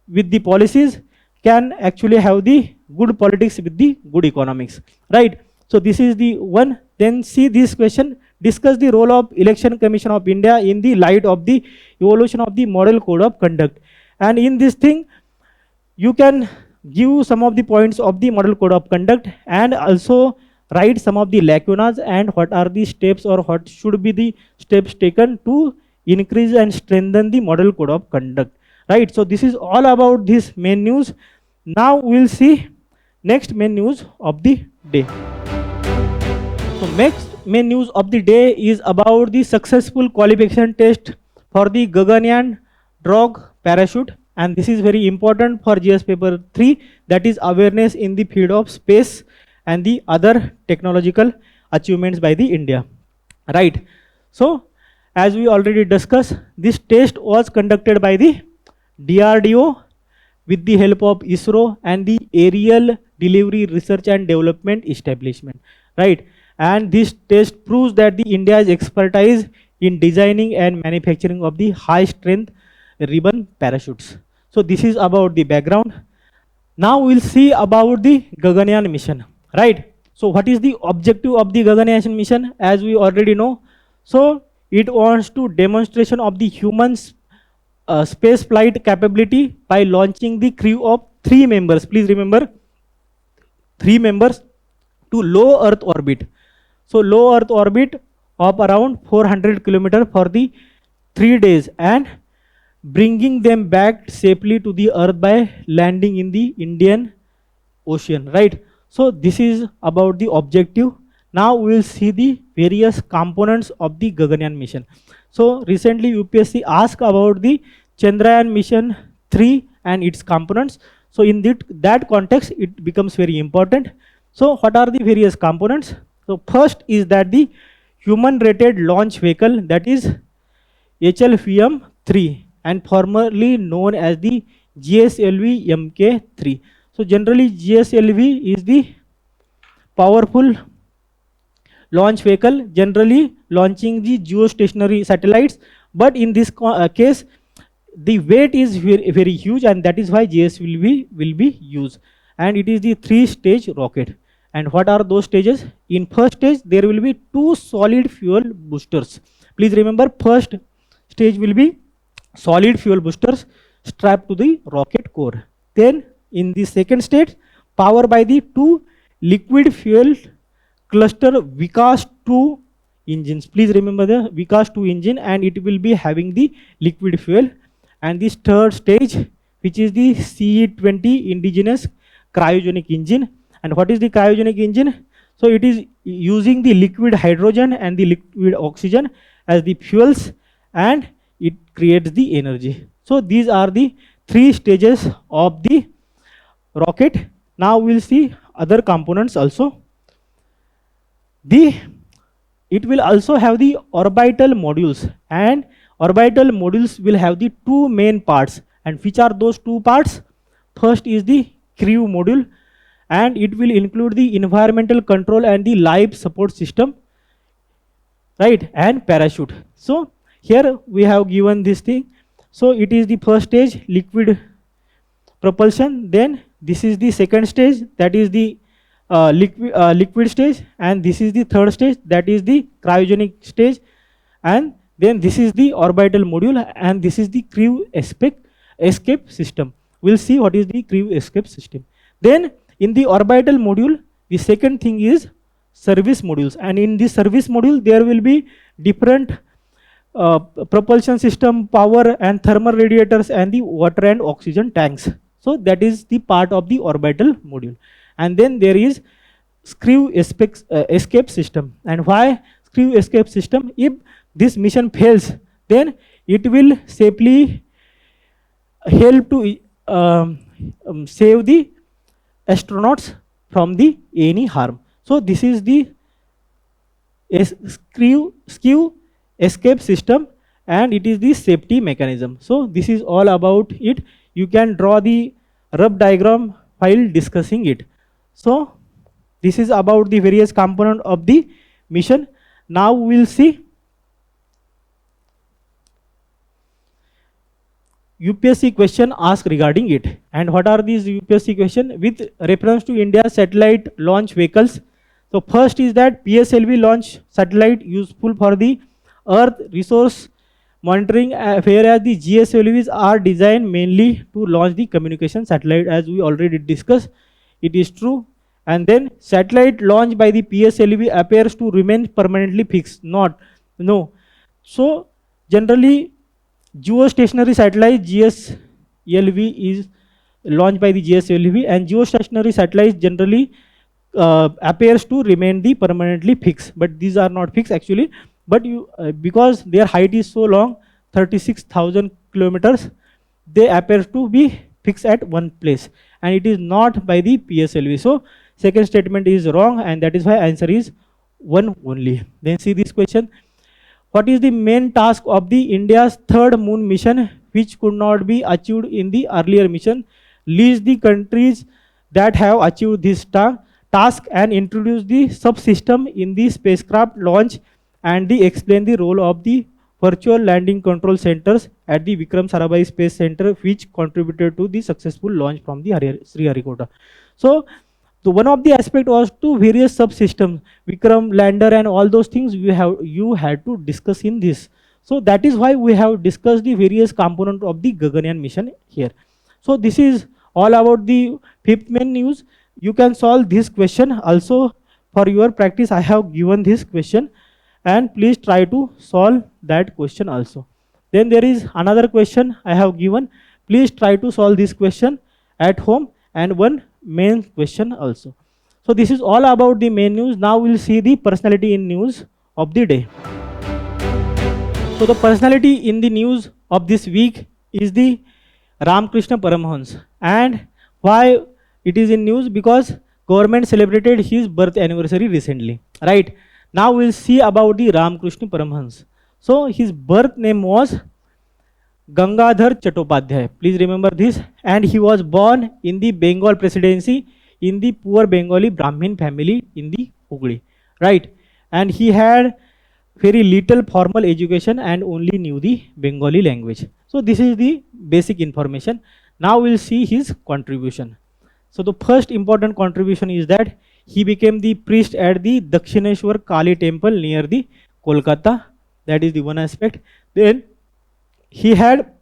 with the policies can actually have the good politics with the good economics, right? So this is the one. Then see this question, discuss the role of Election Commission of India in the light of the evolution of the Model Code of Conduct. And in this thing, you can give some of the points of the Model Code of Conduct and also write some of the lacunas and what are the steps or what should be the steps taken to increase and strengthen the Model Code of Conduct, right? So this is all about this main news. Now we'll see next main news of the day. So next main news of the day is about the successful qualification test for the Gaganyaan drug parachute, and this is very important for GS paper 3, that is awareness in the field of space and the other technological achievements by the India, right? So as we already discussed, this test was conducted by the DRDO with the help of ISRO and the Aerial Delivery Research and Development Establishment, right? And this test proves that the India's expertise in designing and manufacturing of the high strength ribbon parachutes. So this is about the background. Now we'll see about the Gaganyaan mission, right? So what is the objective of the Gaganyaan mission? As we already know, so it wants to demonstration of the humans space flight capability by launching the crew of 3 members. Please remember, 3 members to low Earth orbit. So low Earth orbit of around 400 km for the 3 days and bringing them back safely to the Earth by landing in the Indian Ocean, right? So this is about the objective. Now we will see the various components of the Gaganyaan mission. So recently UPSC asked about the Chandrayaan Mission 3 and its components. So in that context, it becomes very important. So what are the various components? So first is that the human rated launch vehicle, that is HLVM 3 and formerly known as the GSLV MK3. So generally GSLV is the powerful launch vehicle, generally launching the geostationary satellites, but in this case the weight is very huge, and that is why GSLV will be used, and it is the 3-stage rocket. And what are those stages? In first stage there will be 2 solid fuel boosters. Please remember, first stage will be solid fuel boosters strapped to the rocket core. Then in the second stage, power by the 2 liquid fuel cluster Vikas 2 engines. Please remember the Vikas 2 engine, and it will be having the liquid fuel. And this third stage, which is the CE20 indigenous cryogenic engine. And what is the cryogenic engine? So it is using the liquid hydrogen and the liquid oxygen as the fuels, and it creates the energy. So these are the 3 stages of the rocket. Now we'll see other components also. It will also have the orbital modules, and orbital modules will have the 2 main parts. And which are those 2 parts? First is the crew module, and it will include the environmental control and the life support system, right, and parachute. So here we have given this thing. So it is the first stage, liquid propulsion. Then this is the second stage, that is the liquid stage, and this is the third stage, that is the cryogenic stage. And then this is the orbital module, and this is the crew escape system. We'll see what is the crew escape system. Then in the orbital module, the second thing is service modules, and in the service module there will be different propulsion system, power and thermal radiators, and the water and oxygen tanks. So that is the part of the orbital module. And then there is crew escape system. And why crew escape system? If this mission fails, then it will safely help to save the astronauts from the any harm. So this is the crew escape system, and it is the safety mechanism. So this is all about it. You can draw the rough diagram while discussing it. So this is about the various components of the mission. Now we'll see UPSC question asked regarding it. And what are these UPSC questions? With reference to India's satellite launch vehicles. So first is that PSLV launch satellite useful for the Earth resource monitoring, whereas the GSLVs are designed mainly to launch the communication satellite, as we already discussed. It is true. And then satellite launched by the PSLV appears to remain permanently fixed. No. So generally geostationary satellite GSLV is launched by the GSLV, and geostationary satellites generally appears to remain the permanently fixed, but these are not fixed actually. But because their height is so long, 36,000 kilometers, they appear to be fixed at one place, and it is not by the PSLV. So second statement is wrong, and that is why answer is 1 only. Then see this question. What is the main task of the India's third moon mission, which could not be achieved in the earlier mission? List the countries that have achieved this task and introduce the subsystem in the spacecraft launch, and explain the role of the virtual landing control centers at the Vikram Sarabhai Space Center, which contributed to the successful launch from the Sriharikota. So one of the aspect was to various subsystems, Vikram lander and all those things you had to discuss in this. So that is why we have discussed the various components of the Gaganyaan mission here. So this is all about the fifth main news. You can solve this question also for your practice. I have given this question, and please try to solve that question also. Then there is another question I have given. Please try to solve this question at home, and one main question also. So this is all about the main news. Now we'll see the personality in news of the day. So the personality in the news of this week is the Ramakrishna Paramahansa. And why it is in news? Because government celebrated his birth anniversary recently. Right. Now we'll see about the Ramakrishna Paramahansa. So his birth name was Gangadhar Chattopadhyay. Please remember this. And he was born in the Bengal presidency in the poor Bengali Brahmin family in the Hooghly. Right. And he had very little formal education and only knew the Bengali language. So this is the basic information. Now we'll see his contribution. So the first important contribution is that he became the priest at the Dakshineshwar Kali temple near the Kolkata. That is the one aspect. Then he had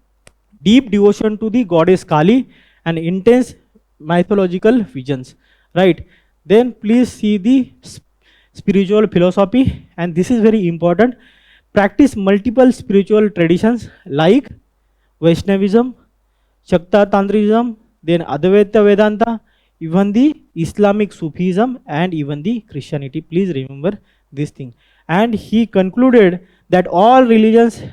deep devotion to the goddess Kali and intense mythological visions. Right. Then please see the spiritual philosophy, and this is very important. Practice multiple spiritual traditions like Vaishnavism, Shakta Tantrism, then Advaita Vedanta, even the Islamic Sufism, and even the Christianity. Please remember this thing. And he concluded that all religions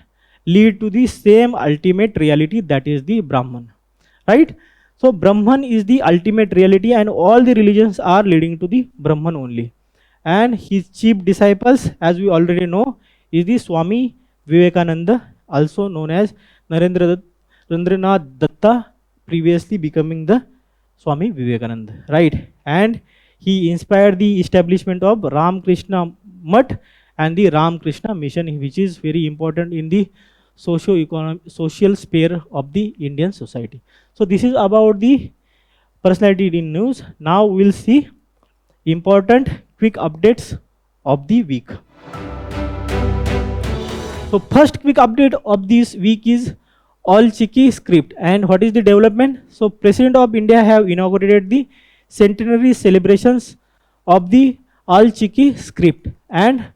lead to the same ultimate reality, that is the Brahman. Right? So Brahman is the ultimate reality, and all the religions are leading to the Brahman only. And his chief disciples, as we already know, is the Swami Vivekananda, also known as Narendranath Datta, previously becoming the Swami Vivekananda, right? And he inspired the establishment of Ramakrishna Mutt and the Ramakrishna Mission, which is very important in the social sphere of the Indian society. So this is about the personality in news. Now we'll see important quick updates of the week. So first quick update of this week is All Chiki script. And what is the development? So President of India have inaugurated the centenary celebrations of the All Chiki script. And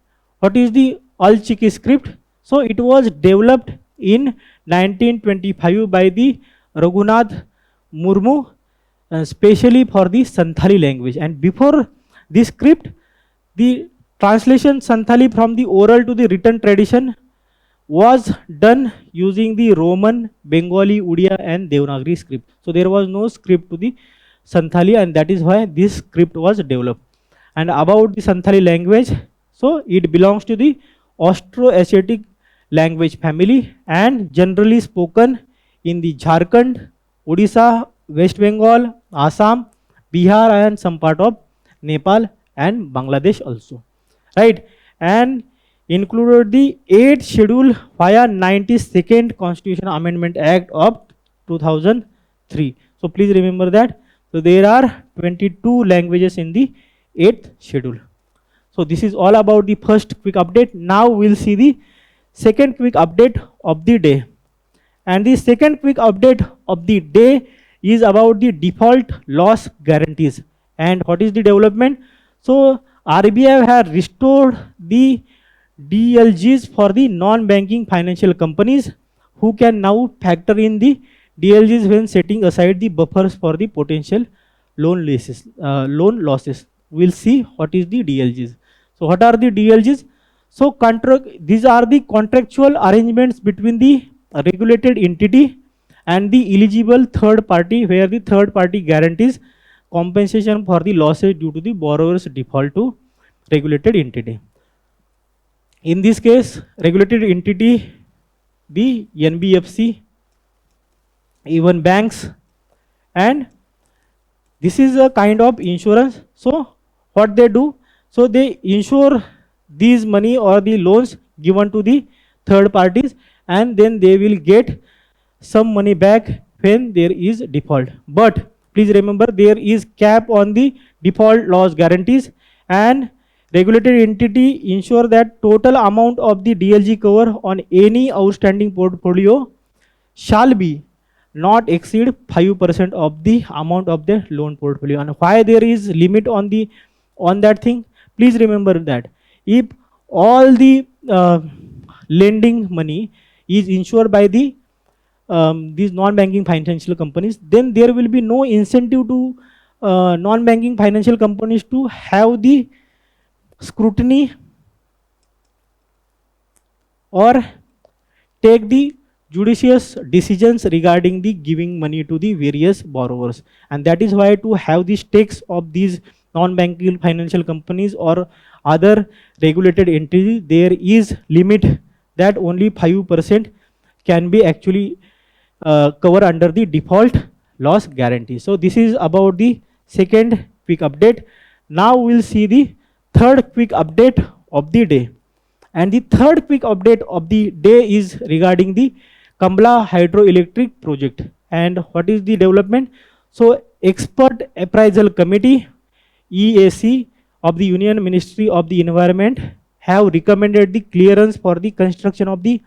what is the All Chiki script? So it was developed in 1925 by the Raghunath Murmu, especially for the Santhali language. And before this script, the translation Santhali from the oral to the written tradition was done using the Roman, Bengali, Odia and Devanagari script. So there was no script to the Santhali, and that is why this script was developed. And about the Santhali language, so it belongs to the Austro-Asiatic language family and generally spoken in the Jharkhand, Odisha, West Bengal, Assam, Bihar and some part of Nepal and Bangladesh also, right? And included the 8th schedule via 92nd Constitution Amendment Act of 2003. So please remember that. So there are 22 languages in the 8th schedule. So this is all about the first quick update. Now we'll see the second quick update of the day. And the second quick update of the day is about the default loss guarantees. And what is the development? So RBI have restored the DLGs for the non-banking financial companies who can now factor in the DLGs when setting aside the buffers for the potential loan losses. We'll see what is the DLGs. So what are the DLGs? So these are the contractual arrangements between the regulated entity and the eligible third party, where the third party guarantees compensation for the losses due to the borrower's default to regulated entity. In this case, regulated entity, the NBFC, even banks, and this is a kind of insurance. So what they do? So they insure these money or the loans given to the third parties, and then they will get some money back when there is default. But please remember, there is cap on the default loss guarantees, and regulated entity ensure that total amount of the DLG cover on any outstanding portfolio shall be not exceed 5% of the amount of the loan portfolio. And why there is limit on that thing? Please remember that if all the lending money is insured by these non-banking financial companies, then there will be no incentive to non-banking financial companies to have the scrutiny or take the judicious decisions regarding the giving money to the various borrowers. And that is why to have the stakes of these non-banking financial companies or other regulated entities, there is limit that only 5% can be actually cover under the default loss guarantee. So this is about the second quick update. Now we'll see the third quick update of the day. And the third quick update of the day is regarding the Kamla hydroelectric project. And what is the development? So expert appraisal committee EAC of the Union Ministry of the Environment have recommended the clearance for the construction of the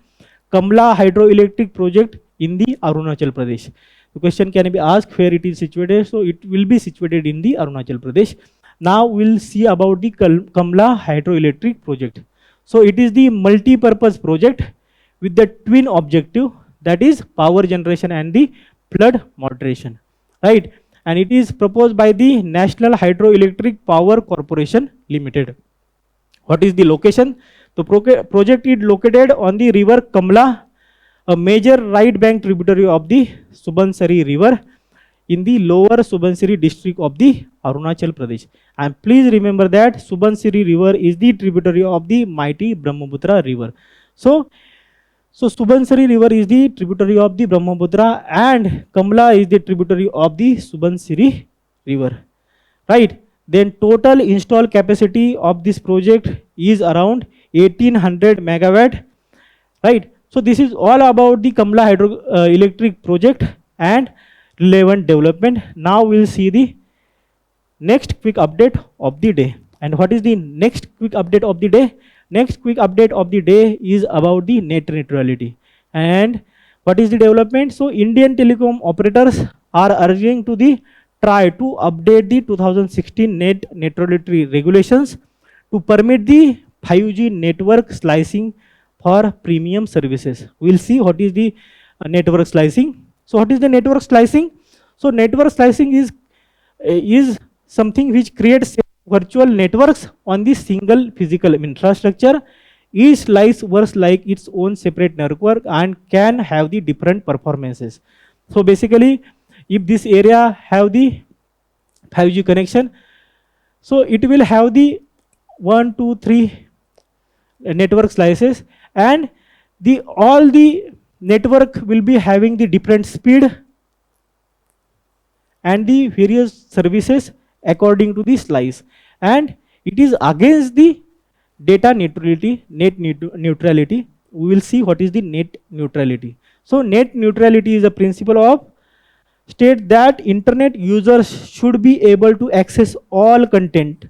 Kamla hydroelectric project in the Arunachal Pradesh. The question can be asked where it is situated. So it will be situated in the Arunachal Pradesh. Now we'll see about the Kamla hydroelectric project. So it is the multi-purpose project with the twin objective, that is power generation and the flood moderation, right? And it is proposed by the National Hydroelectric Power Corporation Limited. What is the location? The project is located on the river Kamla, a major right bank tributary of the Subansiri river in the lower Subansiri district of the Arunachal Pradesh. And please remember that Subansiri river is the tributary of the mighty Brahmaputra river. So Subansiri river is the tributary of the Brahmaputra and Kamla is the tributary of the Subansiri river, right? Then total installed capacity of this project is around 1800 megawatt, right? So this is all about the Kamla hydroelectric project and relevant development. Now we'll see the next quick update of the day. And what is the next quick update of the day? Next quick update of the day is about the net neutrality. And what is the development? So Indian telecom operators are urging to the try to update the 2016 net neutrality regulations to permit the 5G network slicing for premium services. We'll see what is the network slicing. So what is the network slicing? So network slicing is something which creates virtual networks on the single physical infrastructure. Each slice works like its own separate network and can have the different performances. So basically, if this area have the 5G connection, so it will have the 1, 2, 3 network slices, and all the network will be having the different speed and the various services according to the slice, and it is against the data neutrality, net neutrality. We will see what is the net neutrality. So net neutrality is a principle of state that internet users should be able to access all content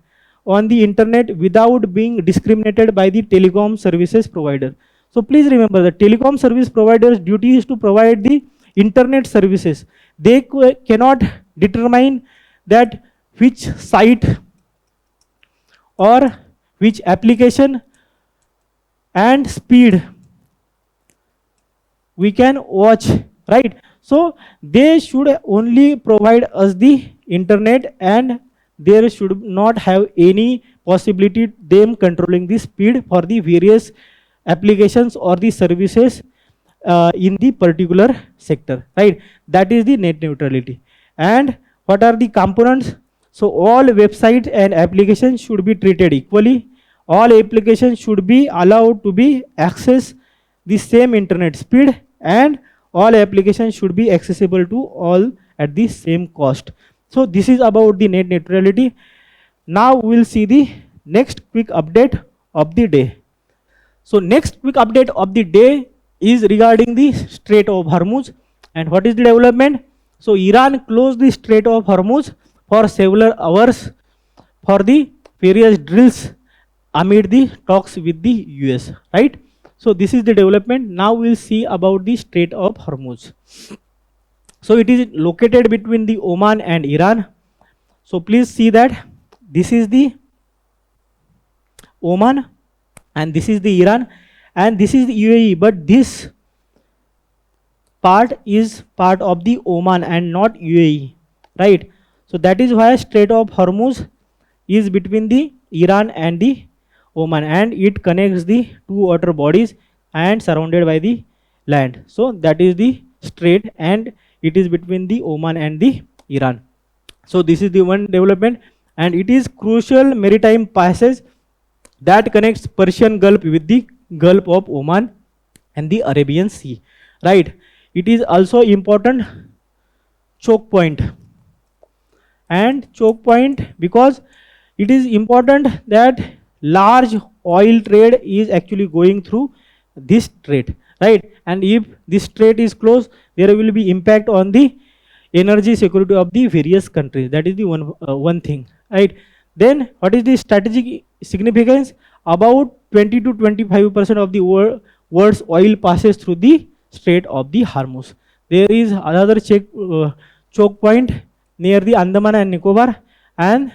on the internet without being discriminated by the telecom services provider. So please remember the telecom service providers' duty is to provide the internet services. They cannot determine that which site or which application and speed we can watch, right? So they should only provide us the internet, and there should not have any possibility them controlling the speed for the various applications or the services in the particular sector, right? That is the net neutrality. And what are the components? So all websites and applications should be treated equally. All applications should be allowed to be access the same internet speed, and all applications should be accessible to all at the same cost. So this is about the net neutrality. Now we'll see the next quick update of the day. So next quick update of the day is regarding the Strait of Hormuz. And what is the development? So Iran closed the Strait of Hormuz for several hours for the various drills amid the talks with the US, right? So this is the development. Now we'll see about the Strait of Hormuz. So it is located between the Oman and Iran. So please see that this is the Oman and this is the Iran and this is the UAE, but this part is part of the Oman and not UAE, right? So that is why Strait of Hormuz is between the Iran and the Oman, and it connects the two water bodies and surrounded by the land. So that is the strait, and it is between the Oman and the Iran. So this is the one development, and it is crucial maritime passage that connects Persian Gulf with the Gulf of Oman and the Arabian Sea, right? It is also important choke point, and choke point because it is important that large oil trade is actually going through this strait, right? And if this strait is closed, there will be impact on the energy security of the various countries. That is the one thing, right? Then what is the strategic significance? About 20 to 25% of the world's oil passes through the Strait of the Hormuz. There is another choke point near the Andaman and Nicobar, and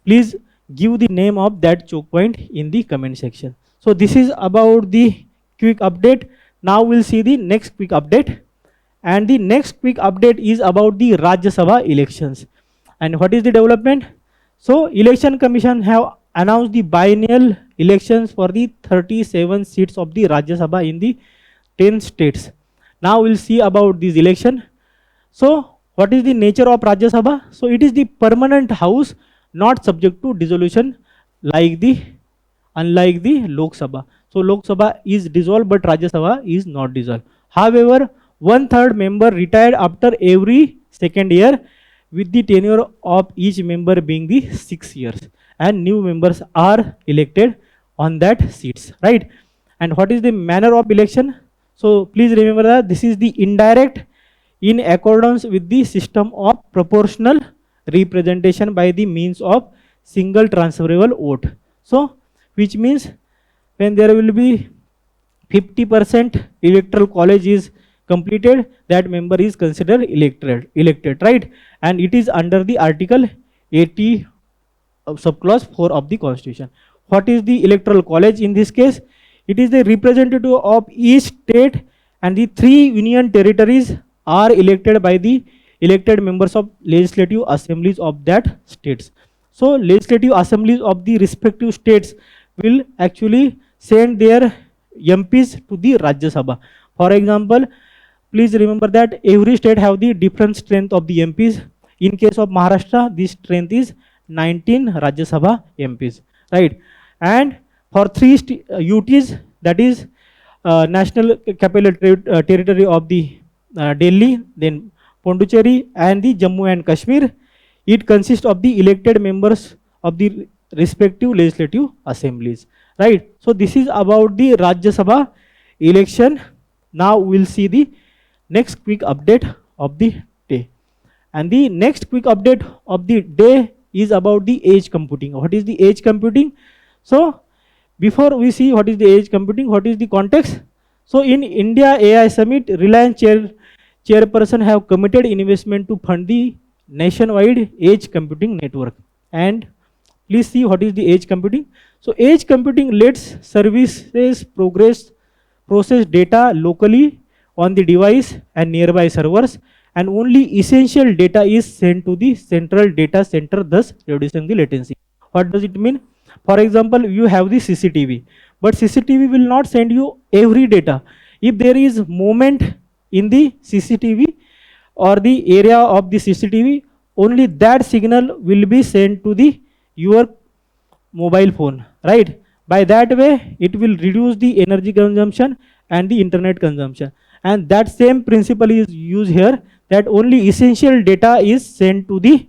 please give the name of that choke point in the comment section. So this is about the quick update. Now we'll see the next quick update, and the next quick update is about the Rajya Sabha elections. And what is the development? So Election Commission have announced the biennial elections for the 37 seats of the Rajya Sabha in the 10 states. Now we'll see about this election. So what is the nature of Rajya Sabha? So it is the permanent house, not subject to dissolution unlike the Lok Sabha. So Lok Sabha is dissolved, but Rajya Sabha is not dissolved. However, 1/3 member retired after every second year, with the tenure of each member being the 6 years, and new members are elected on that seats, right? And what is the manner of election? So please remember that this is the indirect, in accordance with the system of proportional representation by the means of single transferable vote. So which means when there will be 50% electoral college is completed, that member is considered elected, right? And it is under the Article 80 subclause 4 of the Constitution. What is the electoral college in this case? It is the representative of each state, and the 3 union territories are elected by the elected members of legislative assemblies of that states. So legislative assemblies of the respective states will actually send their MPs to the Rajya Sabha. For example, please remember that every state have the different strength of the MPs. In case of Maharashtra, this strength is 19 Rajya Sabha MPs, right? And for 3 UTs, that is National Capital Territory of the Delhi, then Pondicherry and the Jammu and Kashmir, it consists of the elected members of the respective legislative assemblies, right? So this is about the Rajya Sabha election. Now we'll see the next quick update of the day. And the next quick update of the day is about the edge computing. What is the edge computing? So before we see what is the edge computing, what is the context? So in India AI Summit, Reliance chairperson have committed investment to fund the nationwide edge computing network. And please see what is the edge computing. So edge computing lets services process data locally on the device and nearby servers, and only essential data is sent to the central data center, thus reducing the latency. What does it mean? For example, you have the CCTV, but CCTV will not send you every data. If there is movement in the CCTV or the area of the CCTV, only that signal will be sent to the your mobile phone, right? By that way, it will reduce the energy consumption and the internet consumption. And that same principle is used here, that only essential data is sent to the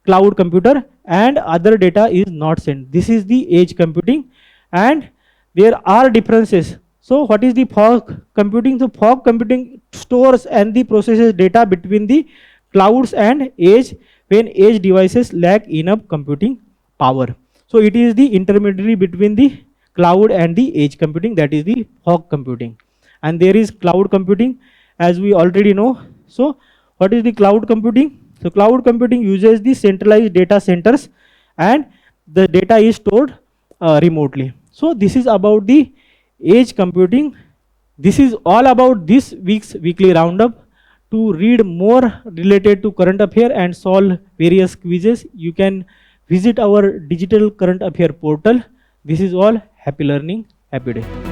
cloud computer and other data is not sent. This is the edge computing, and there are differences. So what is the fog computing? So fog computing stores and the processes data between the clouds and edge when edge devices lack enough computing power. So it is the intermediary between the cloud and the edge computing, that is the fog computing. And there is cloud computing, as we already know. So what is the cloud computing? So cloud computing uses the centralized data centers, and the data is stored remotely. So this is about the edge computing. This is all about this week's weekly roundup. To read more related to current affair and solve various quizzes, you can visit our digital current affair portal. This is all. Happy learning, happy day.